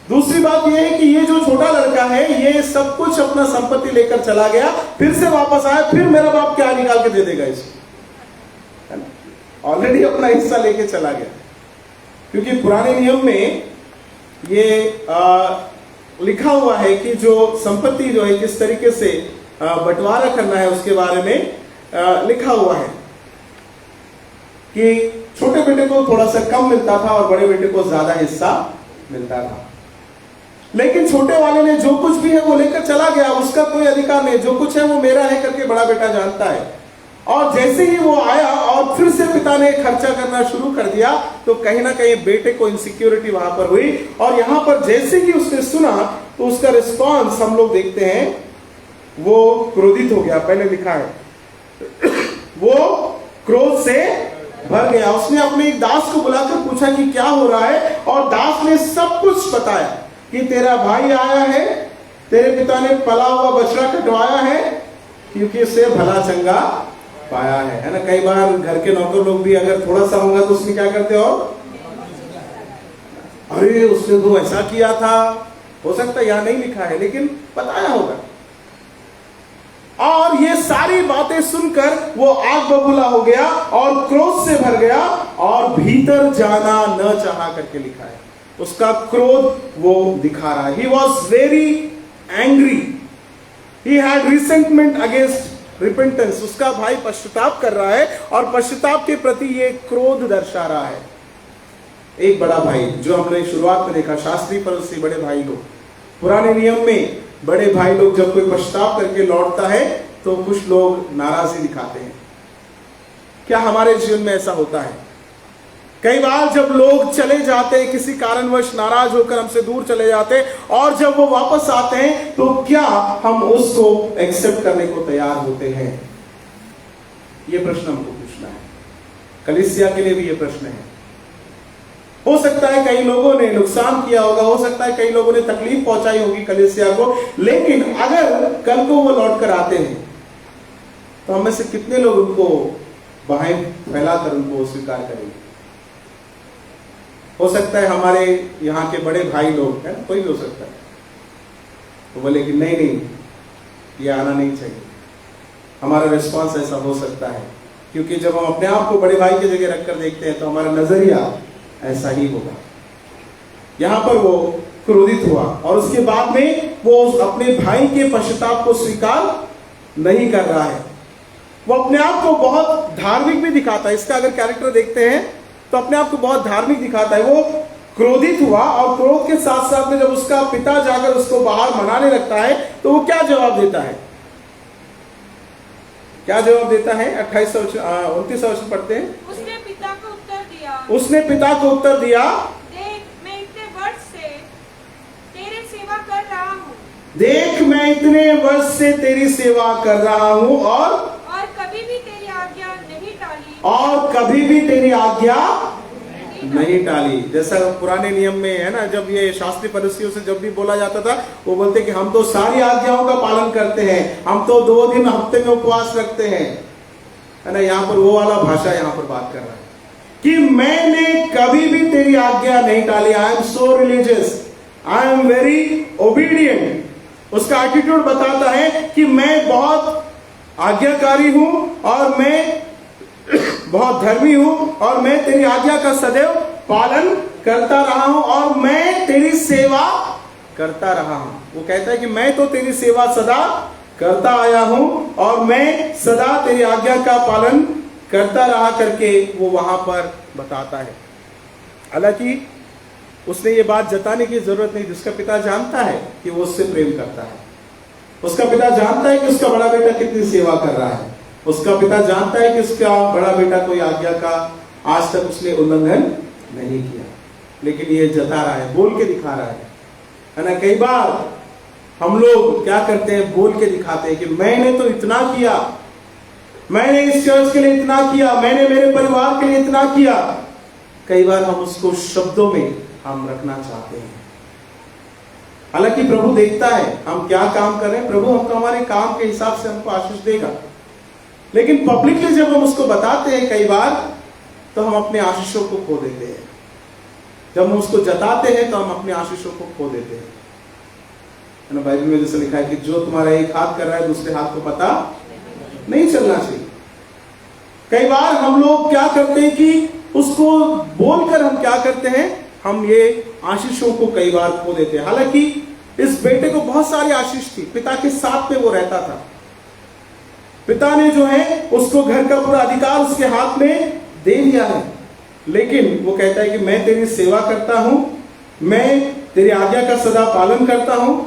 दूसरी बात यह है कि ये जो छोटा लड़का है ये सब कुछ अपना संपत्ति लेकर चला गया, फिर से वापस आया, फिर मेरा बाप क्या निकाल के दे देगा इसको, है ना? ऑलरेडी अपना हिस्सा लेके चला गया। क्योंकि पुराने नियम में ये लिखा हुआ है कि जो संपत्ति जो है किस तरीके से बंटवारा करना है उसके बारे में लिखा हुआ है कि छोटे बेटे को थोड़ा सा कम मिलता था और बड़े बेटे को ज्यादा हिस्सा मिलता था। लेकिन छोटे वाले ने जो कुछ भी है वो लेकर चला गया, उसका कोई अधिकार नहीं, जो कुछ है वो मेरा है करके बड़ा बेटा जानता है। और जैसे ही वो आया और फिर से पिता ने खर्चा करना शुरू कर दिया तो कहीं ना कहीं बेटे को इनसिक्योरिटी वहां पर हुई। और यहां पर जैसे ही उसने सुना तो उसका रिस्पॉन्स हम लोग देखते हैं, वो क्रोधित हो गया। पहले लिखा है वो क्रोध से भर गया। उसने अपने एक दास को बुलाकर पूछा कि क्या हो रहा है, और दास ने सब कुछ बताया कि तेरा भाई आया है, तेरे पिता ने पला हुआ बछड़ा कटवाया है क्योंकि उसे भला चंगा पाया है ना? कई बार घर के नौकर लोग भी अगर थोड़ा सा होगा तो उसमें क्या करते हो, अरे उसने तो ऐसा किया था, हो सकता है यहां नहीं लिखा है लेकिन बताया होगा। और ये सारी बातें सुनकर वो आग बबूला हो गया और क्रोध से भर गया और भीतर जाना न चाहा करके लिखा है। उसका क्रोध वो दिखा रहा है। He was very angry He had resentment against repentance. उसका भाई पश्चाताप कर रहा है और पश्चाताप के प्रति ये क्रोध दर्शा रहा है। एक बड़ा भाई जो हमने शुरुआत में देखा, शास्त्री फरीसी बड़े भाई लोग, पुराने नियम में बड़े भाई लोग जब कोई पश्चाताप करके लौटता है तो कुछ लोग नाराजगी दिखाते हैं। क्या हमारे जीवन में ऐसा होता है? कई बार जब लोग चले जाते हैं, किसी कारणवश नाराज होकर हमसे दूर चले जाते हैं, और जब वो वापस आते हैं तो क्या हम उसको एक्सेप्ट करने को तैयार होते हैं? ये प्रश्न हमको पूछना है। कलीसिया के लिए भी ये प्रश्न है। हो सकता है कई लोगों ने नुकसान किया होगा, हो सकता है कई लोगों ने तकलीफ पहुंचाई होगी कलीसिया को, लेकिन अगर कल को वो लौट कर आते हैं तो हम में से कितने लोग उनको बाहें फैलाकर उनको स्वीकार करेंगे? हो सकता है हमारे यहाँ के बड़े भाई लोग हैं, कोई भी हो सकता है, तो बोले कि नहीं नहीं ये आना नहीं चाहिए। हमारा रिस्पॉन्स ऐसा हो सकता है, क्योंकि जब हम अपने आप को बड़े भाई की जगह रखकर देखते हैं तो हमारा नजरिया ऐसा ही होगा। यहां पर वो क्रोधित हुआ और उसके बाद में वो अपने भाई के पश्चाताप को स्वीकार नहीं कर रहा है। वो अपने आप को बहुत धार्मिक भी दिखाता है। इसका अगर कैरेक्टर देखते हैं तो अपने आप को बहुत धार्मिक दिखाता है। वो क्रोधित हुआ और क्रोध के साथ साथ में जब उसका पिता जाकर उसको बाहर मनाने लगता है तो वो क्या जवाब देता है? क्या जवाब देता है? 29 वचन पढ़ते हैं। उसने पिता को उत्तर दिया, उसने पिता को उत्तर दिया, देख मैं इतने वर्ष से तेरी सेवा कर रहा हूँ, देख मैं इतने वर्ष से तेरी सेवा कर रहा हूँ और कभी भी तेरी आज्ञा नहीं टाली, और कभी भी तेरी आज्ञा नहीं टाली। जैसा पुराने नियम में है ना, जब ये शास्त्री फरीसियों से जब भी बोला जाता था, वो बोलते कि हम तो सारी आज्ञाओं का पालन करते हैं, हम तो 2 दिन हफ्ते में उपवास रखते हैं, है ना। यहाँ पर वो वाला भाषा यहाँ पर बात कर रहा है कि मैंने कभी भी तेरी आज्ञा नहीं टाली। I am so religious, I am very obedient. उसका एटीट्यूड बताता है कि मैं बहुत आज्ञाकारी हूं और मैं बहुत धर्मी हूं और मैं तेरी आज्ञा का सदैव पालन करता रहा हूं और मैं तेरी सेवा करता रहा हूं। वो कहता है कि मैं तो तेरी सेवा सदा करता आया हूं और मैं सदा तेरी आज्ञा का पालन करता रहा करके वो वहां पर बताता है। हालांकि उसने ये बात जताने की जरूरत नहीं, जिसका पिता जानता है कि वो उससे प्रेम करता है। उसका पिता जानता है कि उसका बड़ा बेटा कितनी सेवा कर रहा है। उसका पिता जानता है कि उसका बड़ा बेटा कोई आज्ञा का आज तक उसने उल्लंघन नहीं किया, लेकिन ये जता रहा है, बोल के दिखा रहा है ना। कई बार हम लोग क्या करते हैं, बोल के दिखाते हैं कि मैंने तो इतना किया, मैंने इस चर्च के लिए इतना किया, मैंने मेरे परिवार के लिए इतना किया। कई बार हम उसको शब्दों में हम रखना चाहते हैं। हालांकि प्रभु देखता है हम क्या काम कर रहे हैं, प्रभु हमको हमारे काम के हिसाब से हमको आशीष देगा, लेकिन पब्लिकली जब हम उसको बताते हैं कई बार तो हम अपने आशीषों को खो देते हैं। जब हम उसको जताते हैं तो हम अपने आशीषों को खो देते हैं, है ना। बाइबल में जैसे लिखा है कि जो तुम्हारा एक हाथ कर रहा है दूसरे हाथ को पता नहीं चलना चाहिए। कई बार हम लोग क्या करते हैं कि उसको बोलकर हम क्या करते हैं, हम ये आशीषों को कई बार खो देते हैं। हालांकि इस बेटे को बहुत सारी आशीष थी, पिता के साथ में वो रहता था, पिता ने जो है उसको घर का पूरा अधिकार उसके हाथ में दे दिया है, लेकिन वो कहता है कि मैं तेरी सेवा करता हूं, मैं तेरी आज्ञा का सदा पालन करता हूं।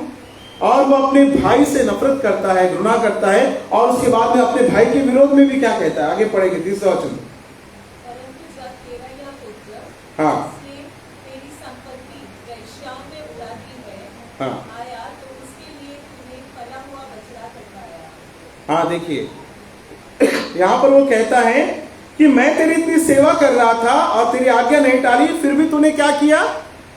और वो अपने भाई से नफरत करता है, घृणा करता है, और उसके बाद में अपने भाई के विरोध में भी क्या कहता है, आगे पढ़ेंगे 30 वचन। हाँ हाँ हाँ, देखिए यहां पर वो कहता है कि मैं तेरी इतनी सेवा कर रहा था और तेरी आज्ञा नहीं टाली, फिर भी तूने क्या किया।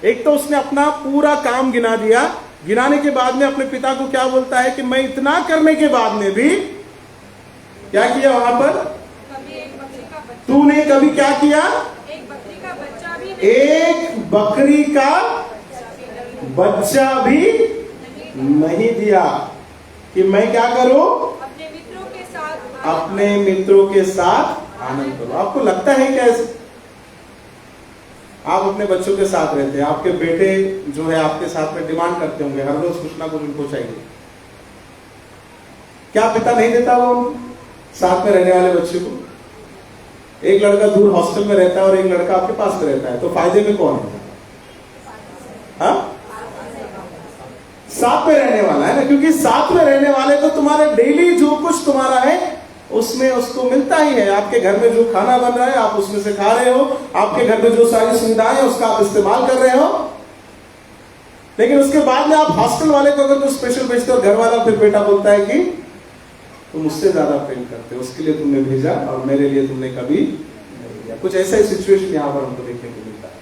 एक तो उसने अपना पूरा काम गिना दिया, गिनाने के बाद में अपने पिता को क्या बोलता है कि मैं इतना करने के बाद में भी क्या किया, वहां पर तूने कभी क्या किया, एक बकरी का बच्चा भी एक बकरी का बच्चा भी नहीं दिया कि मैं क्या करूं, अपने मित्रों के साथ आनंद करो। आपको लगता है क्या आप अपने बच्चों के साथ रहते हैं, आपके बेटे जो है आपके साथ में डिमांड करते होंगे, हर रोज कुछ ना कुछ उनको चाहिए, क्या पिता नहीं देता वो साथ में रहने वाले बच्चे को? एक लड़का दूर हॉस्टल में रहता है और एक लड़का आपके पास में रहता है, तो फायदे में कौन है? हाँ? साथ में रहने वाला है ना, क्योंकि साथ में रहने वाले को तुम्हारे डेली जो कुछ तुम्हारा है उसमें उसको मिलता ही है। आपके घर में जो खाना बन रहा है आप उसमें से खा रहे हो, आपके घर में जो सारी सुविधाएं हैं उसका आप इस्तेमाल कर रहे हो। लेकिन उसके बाद में आप हॉस्टल वाले को अगर कुछ स्पेशल भेजते हो, घर वाला फिर बेटा बोलता है कि तुम मुझसे ज्यादा प्रेम करते हो, उसके लिए तुमने भेजा और मेरे लिए तुमने कभी नहीं दिया। कुछ ऐसा ही सिचुएशन यहां पर हमको देखने को मिलता है।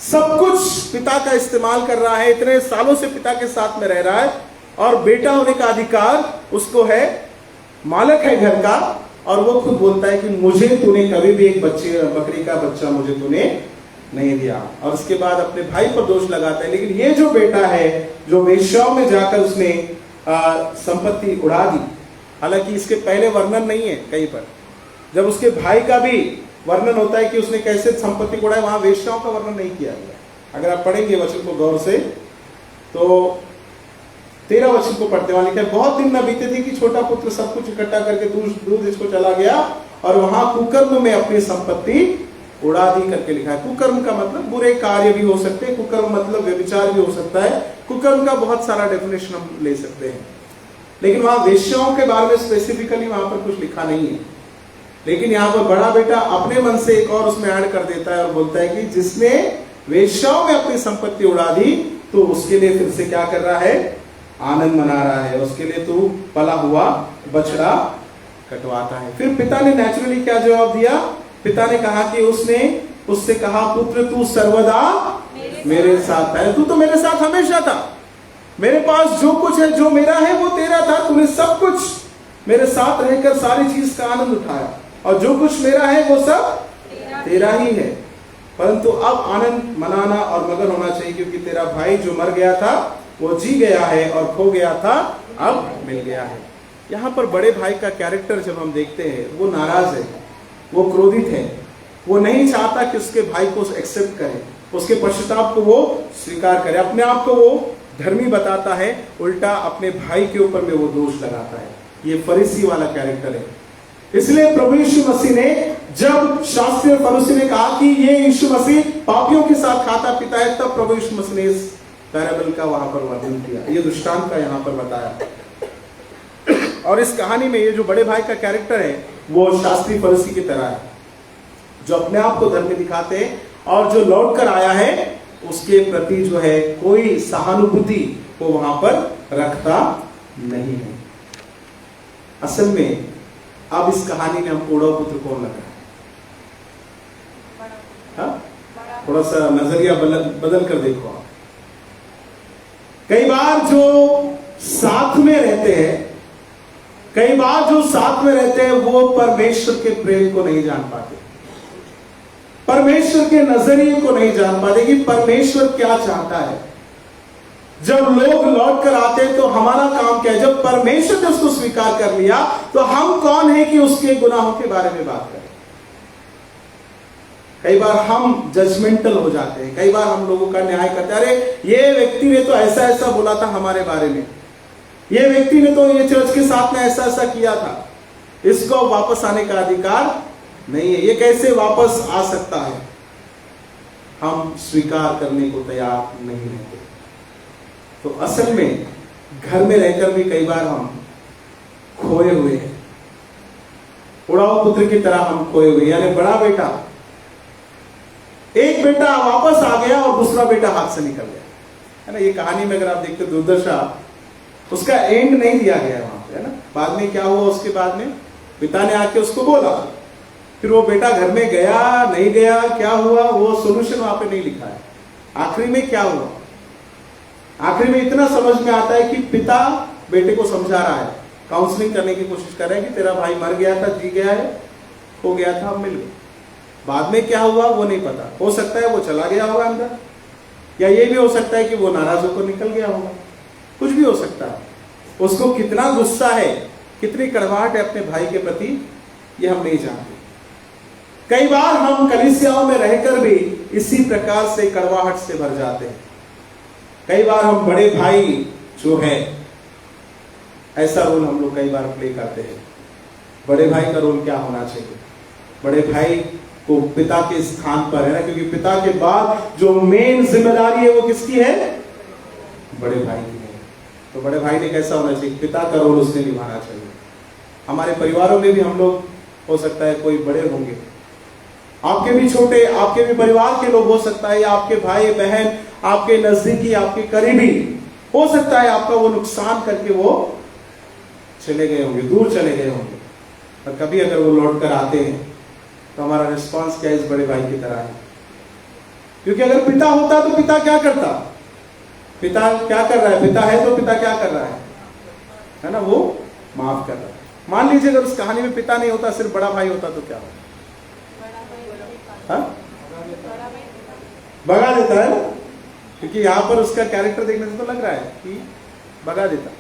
सब कुछ पिता का इस्तेमाल कर रहा है, इतने सालों से पिता के साथ में रह रहा है और बेटा होने का अधिकार उसको है, मालिक है घर का। और वो खुद बोलता है कि मुझे तूने कभी भी एक बकरी का बच्चा मुझे तूने नहीं दिया। और उसके बाद अपने भाई पर दोष लगाता है। लेकिन ये जो बेटा है जो वेश्याओं में जाकर उसने संपत्ति उड़ा दी, हालांकि इसके पहले वर्णन नहीं है कहीं पर। जब उसके भाई का भी वर्णन होता है कि उसने कैसे संपत्ति को उड़ाया, वहां वेश्याओं का वर्णन नहीं किया गया। अगर आप पढ़ेंगे वचन को गौर से तो 13 वचन को पढ़ते वहां लिखा है, बहुत दिन न बीते थे कि छोटा पुत्र सब कुछ इकट्ठा करके दूर देश को चला गया और वहां कुकर्म में अपनी संपत्ति उड़ा दी करके लिखा है। कुकर्म का मतलब बुरे कार्य भी हो सकते हैं, कुकर्म मतलब व्यभिचार भी हो सकता है, कुकर्म का बहुत सारा डेफिनेशन हम ले सकते हैं। लेकिन वहां वेश्याओं के बारे में स्पेसिफिकली वहां पर कुछ लिखा नहीं है। लेकिन यहाँ पर बड़ा बेटा अपने मन से एक और उसमें ऐड कर देता है और बोलता है कि जिसने वेश्याओं में अपनी संपत्ति उड़ा दी तो उसके लिए फिर से क्या कर रहा है? आनंद मना रहा है। उसके लिए तू पला हुआ बछड़ा कटवाता है। फिर पिता ने नेचुरली क्या जवाब दिया? पिता ने कहा कि उससे कहा, पुत्र तू सर्वदा मेरे साथ है, तू तो मेरे साथ हमेशा था, मेरे पास जो कुछ है जो मेरा है वो तेरा था, तूने सब कुछ मेरे साथ रहकर सारी चीज का आनंद उठाया और जो कुछ मेरा है वो सब तेरा ही है। परंतु अब आनंद मनाना और मगन होना चाहिए, क्योंकि तेरा भाई जो मर गया था वो जी गया है और खो गया था अब मिल गया है। यहाँ पर बड़े भाई का कैरेक्टर जब हम देखते हैं, वो नाराज है, वो क्रोधित है, वो नहीं चाहता कि उसके भाई को एक्सेप्ट करे, उसके पश्चाताप को वो स्वीकार करे, अपने आप को वो धर्मी बताता है, उल्टा अपने भाई के ऊपर में वो दोष लगाता है। ये फरीसी वाला कैरेक्टर है। इसलिए प्रभु यीशु मसीह ने, जब शास्त्री और फरीसी ने कहा कि ये यीशु मसीह पापियों के साथ खाता पीता है, तब प्रभु यीशु मसीह ने इस पैराबल का वहां पर वर्णन किया, ये दृष्टांत का यहाँ पर बताया। और इस कहानी में ये जो बड़े भाई का कैरेक्टर है वो शास्त्री फरीसी की तरह है, जो अपने आप को धर्मी दिखाते हैं और जो लौट कर आया है उसके प्रति जो है कोई सहानुभूति को वहां पर रखता नहीं है। असल में अब इस कहानी में हम ओड़ा पुत्र कौन लगा है? थोड़ा सा नजरिया बदल कर देखो आप। कई बार जो साथ में रहते हैं, कई बार जो साथ में रहते हैं वो परमेश्वर के प्रेम को नहीं जान पाते, परमेश्वर के नजरिए को नहीं जान पाते कि परमेश्वर क्या चाहता है। जब लोग लौट कर आते हैं तो हमारा काम क्या है? जब परमेश्वर ने उसको स्वीकार कर लिया तो हम कौन है कि उसके गुनाहों के बारे में बात करें? कई बार हम जजमेंटल हो जाते हैं, कई बार हम लोगों का न्याय करते हैं, अरे ये व्यक्ति ने तो ऐसा ऐसा बोला था हमारे बारे में, ये व्यक्ति ने तो ये चर्च के साथ में ऐसा ऐसा किया था, इसको वापस आने का अधिकार नहीं है, ये कैसे वापस आ सकता है? हम स्वीकार करने को तैयार नहीं रहते। तो असल में घर में रहकर भी कई बार हम खोए हुए हैं, उड़ाऊ पुत्र की तरह हम खोए हुए। यानी बड़ा बेटा, एक बेटा वापस आ गया और दूसरा बेटा हाथ से निकल गया, है ना। ये कहानी में अगर आप देखते दुर्दशा, उसका एंड नहीं दिया गया वहां पे, है ना। बाद में क्या हुआ? उसके बाद में पिता ने आके उसको बोला, फिर वो बेटा घर में गया नहीं गया, क्या हुआ, वो सोल्यूशन वहां पे नहीं लिखा है। आखिरी में क्या हुआ? आखिरी में इतना समझ में आता है कि पिता बेटे को समझा रहा है, काउंसलिंग करने की कोशिश कर रहा है कि तेरा भाई मर गया था, जी गया है, खो गया था, अब मिल गया। बाद में क्या हुआ वो नहीं पता, हो सकता है वो चला गया होगा अंदर, या ये भी हो सकता है कि वो नाराज होकर निकल गया होगा, कुछ भी हो सकता है। उसको कितना गुस्सा है, कितनी कड़वाहट है अपने भाई के प्रति, ये हम नहीं जानते। कई बार हम कलीसियाओं में रहकर भी इसी प्रकार से कड़वाहट से भर जाते हैं। कई बार हम बड़े भाई जो है ऐसा रोल हम लोग कई बार प्ले करते हैं। बड़े भाई का रोल क्या होना चाहिए? बड़े भाई को पिता के स्थान पर है ना, क्योंकि पिता के बाद जो मेन जिम्मेदारी है वो किसकी है? बड़े भाई की है। तो बड़े भाई ने कैसा होना चाहिए? पिता का रोल उसने निभाना चाहिए। हमारे परिवारों में भी हम लोग, हो सकता है कोई बड़े होंगे, आपके भी छोटे, आपके भी परिवार के लोग हो सकता है, या आपके भाई बहन, आपके नजदीकी, आपके करीबी, हो सकता है आपका वो नुकसान करके वो चले गए होंगे, दूर चले गए होंगे, और कभी अगर वो लौट कर आते हैं तो हमारा रिस्पांस क्या इस बड़े भाई की तरह है? क्योंकि अगर पिता होता तो पिता क्या करता? पिता क्या कर रहा है? पिता है तो पिता क्या कर रहा है ना? वो माफ कर रहा है। मान लीजिए अगर उस कहानी में पिता नहीं होता, सिर्फ बड़ा भाई होता तो क्या होता? हाँ? भगा देता है ना, क्योंकि यहां पर उसका कैरेक्टर देखने से तो लग रहा है कि भगा देता।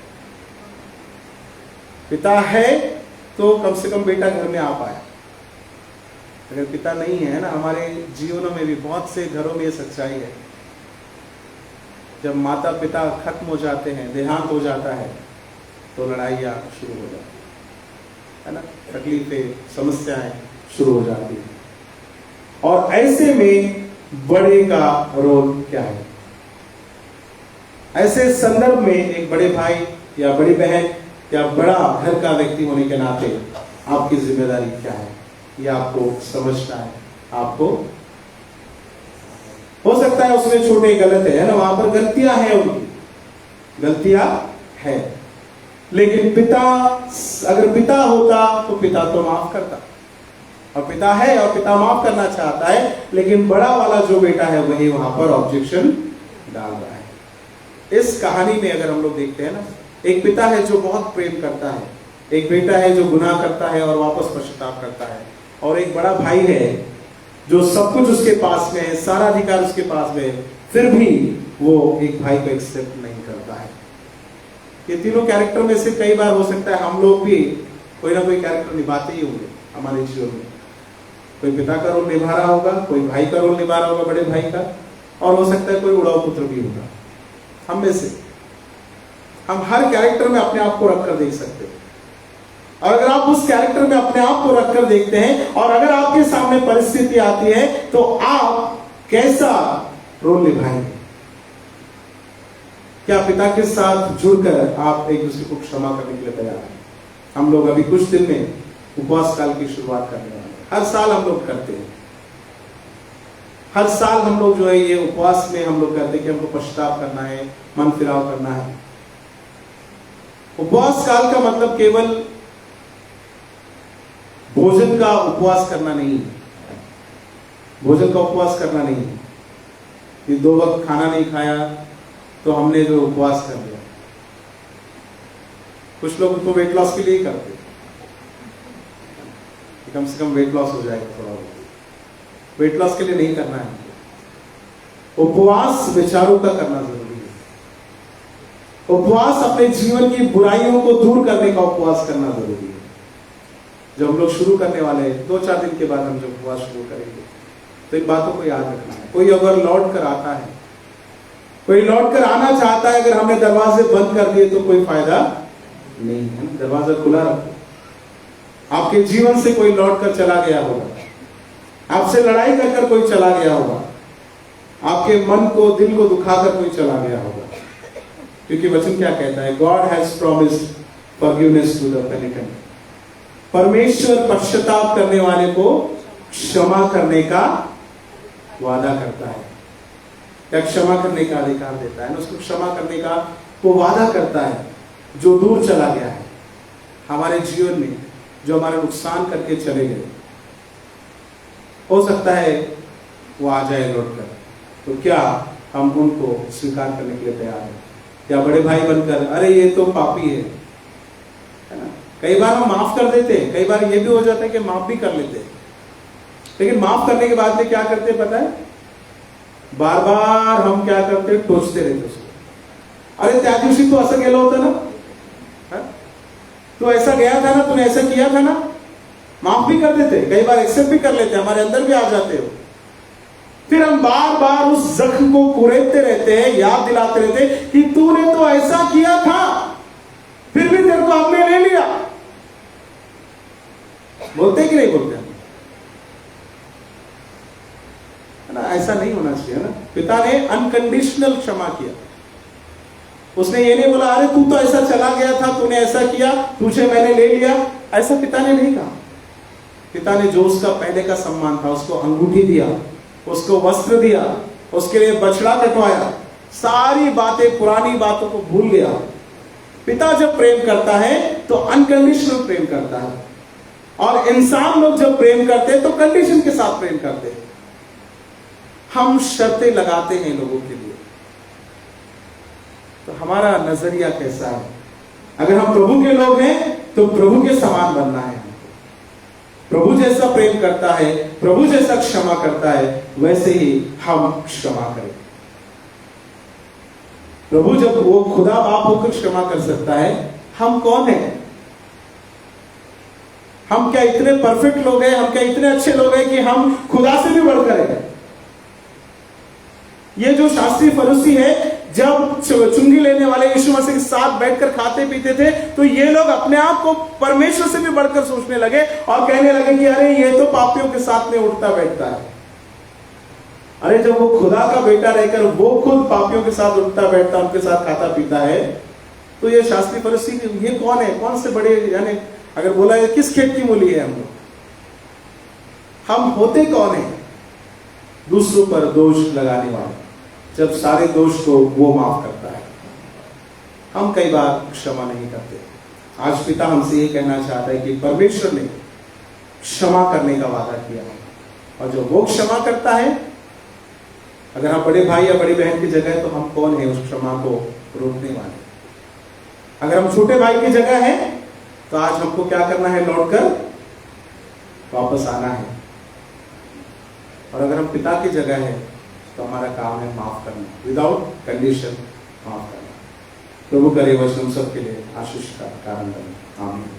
पिता है तो कम से कम बेटा घर में आ पाया। अगर पिता नहीं है ना, हमारे जीवनों में भी बहुत से घरों में ये सच्चाई है, जब माता पिता खत्म हो जाते हैं, देहांत हो जाता है, तो लड़ाइयाँ शुरू हो जाती है ना, तकलीफें, समस्याएं शुरू हो जाती है। और ऐसे में बड़े का रोल क्या है? ऐसे संदर्भ में एक बड़े भाई या बड़ी बहन या बड़ा घर का व्यक्ति होने के नाते आपकी जिम्मेदारी क्या है, ये आपको समझना है। आपको हो सकता है उसमें छोटे गलत है ना, वहां पर गलतियां हैं, उनकी गलतियां है, लेकिन पिता, अगर पिता होता तो पिता तो माफ करता, और पिता है और पिता माफ करना चाहता है, लेकिन बड़ा वाला जो बेटा है वही वहां पर ऑब्जेक्शन डाल रहा है। इस कहानी में अगर हम लोग देखते हैं ना, एक पिता है जो बहुत प्रेम करता है, एक बेटा है जो गुनाह करता है और वापस पश्चाताप करता है, और एक बड़ा भाई है जो सब कुछ उसके पास में है, सारा अधिकार उसके पास में है, फिर भी वो एक भाई को एक्सेप्ट नहीं करता है। ये तीनों कैरेक्टर में से कई बार हो सकता है हम लोग भी कोई ना कोई कैरेक्टर निभाते ही होंगे हमारे जीवन में। कोई पिता का रोल निभा रहा होगा, कोई भाई का रोल निभा रहा होगा, बड़े भाई का, और हो सकता है कोई उड़ाऊ पुत्र भी होगा। हम में से हम हर कैरेक्टर में अपने आप को रखकर देख सकते हैं, और अगर आप उस कैरेक्टर में अपने आप को रखकर देखते हैं और अगर आपके सामने परिस्थिति आती है तो आप कैसा रोल निभाएंगे? क्या पिता के साथ जुड़कर आप एक दूसरे को क्षमा करने के लिए तैयार हैं? हम लोग अभी कुछ दिन में उपवास काल की शुरुआत करने वाले हैं। हर साल हम लोग करते हैं, हर साल हम लोग जो है ये उपवास में हम लोग करते हैं कि हमको पश्चाताप करना है, मन फिराव करना है। उपवास काल का मतलब केवल भोजन का उपवास करना नहीं है, भोजन का उपवास करना नहीं है कि 2 वक्त खाना नहीं खाया तो हमने जो उपवास कर लिया। कुछ लोग तो वेट लॉस के लिए ही करते, कम से कम वेट लॉस हो जाएगा थोड़ा बहुत। वेट लॉस के लिए नहीं करना है, उपवास विचारों का करना जरूरी है। उपवास अपने जीवन की बुराइयों को दूर करने का उपवास करना जरूरी है। जब हम लोग शुरू करने वाले हैं, 2-4 दिन के बाद हम जब उपवास शुरू करेंगे, तो इन बातों को याद रखना है। कोई अगर लौट कर आता है, कोई लौट कर आना चाहता है, अगर हमने दरवाजे बंद कर दिए तो कोई फायदा नहीं है, दरवाजा खुला रखो। आपके जीवन से कोई लौट कर चला गया होगा, आपसे लड़ाई कर कोई चला गया होगा, आपके मन को, दिल को दुखाकर कोई चला गया होगा, क्योंकि वचन क्या कहता है? God has promised forgiveness to the penitent. परमेश्वर पश्चाताप करने वाले को क्षमा करने का वादा करता है, या क्षमा करने का अधिकार देता है ना, उसको क्षमा करने का वो वादा करता है। जो दूर चला गया है हमारे जीवन में, जो हमारा नुकसान करके चले गए, हो सकता है वो आ जाए लौट कर, तो क्या हम उनको स्वीकार करने के लिए तैयार हैं? या बड़े भाई बनकर, अरे ये तो पापी है ना? कई बार हम माफ कर देते हैं, कई बार ये भी हो जाता है कि माफ भी कर लेते हैं, लेकिन माफ करने के बाद में क्या करते हैं पता है? बार बार हम क्या करते हैं? टोचते रहते उसको। अरे त्या दिवशी तो असं गेला होता ना, तो ऐसा गया था ना, तूने ऐसा किया था ना। माफ भी कर देते, कई बार एक्सेप्ट भी कर लेते, हमारे अंदर भी आ जाते हो। फिर हम बार बार उस जख्म को कुरेदते रहते हैं, याद दिलाते रहते हैं कि तूने तो ऐसा किया था, फिर भी तेरे को हमने ले लिया। बोलते कि नहीं बोलते? है ना? ऐसा नहीं होना चाहिए ना। पिता ने अनकंडीशनल क्षमा किया। उसने ये नहीं बोला अरे तू तो ऐसा चला गया था, तूने ऐसा किया, तुझे मैंने ले लिया, ऐसा पिता ने नहीं कहा। पिता ने जो उसका पहले का सम्मान था, उसको अंगूठी दिया, उसको वस्त्र दिया, उसके लिए बछड़ा कटवाया, सारी बातें, पुरानी बातों को भूल गया। पिता जब प्रेम करता है तो अनकंडीशनल प्रेम करता है, और इंसान लोग जब प्रेम करते हैं तो कंडीशन के साथ प्रेम करते हैं। हम शर्तें लगाते हैं लोगों के लिए। तो हमारा नजरिया कैसा है? अगर हम प्रभु के लोग हैं तो प्रभु के समान बनना है। प्रभु जैसा प्रेम करता है, प्रभु जैसा क्षमा करता है, वैसे ही हम क्षमा करें। प्रभु जब वो खुदा बाप होकर क्षमा कर सकता है, हम कौन है? हम क्या इतने परफेक्ट लोग हैं, हम क्या इतने अच्छे लोग हैं कि हम खुदा से भी बढ़कर हैं? ये जो शास्त्री फरीसी है, जब चुंगी लेने वाले यीशु मसीह के साथ बैठकर खाते पीते थे, तो ये लोग अपने आप को परमेश्वर से भी बढ़कर सोचने लगे और कहने लगे कि अरे ये तो पापियों के साथ में उठता बैठता है। अरे जब वो खुदा का बेटा रहकर वो खुद पापियों के साथ उठता बैठता, उनके साथ खाता पीता है, तो ये शास्त्री फरीसी ये कौन है? कौन से बड़े, यानी अगर बोला है किस खेत की मूली है हम लोग? हम होते कौन है? दूसरों पर दोष लगाने वाले, जब सारे दोष को वो माफ करता है। हम कई बार क्षमा नहीं करते। आज पिता हमसे ये कहना चाहता है कि परमेश्वर ने क्षमा करने का वादा किया है, और जो वो क्षमा करता है, अगर हम बड़े भाई या बड़ी बहन की जगह है तो हम कौन है उस क्षमा को रोकने वाले? अगर हम छोटे भाई की जगह है तो आज हमको क्या करना है? लौटकर वापस आना है। और अगर हम पिता की जगह है तो हमारा काम है माफ करना, विदाउट कंडीशन माफ करना। प्रभु करे वचन सबके लिए आशीष का कारण बने। आमीन।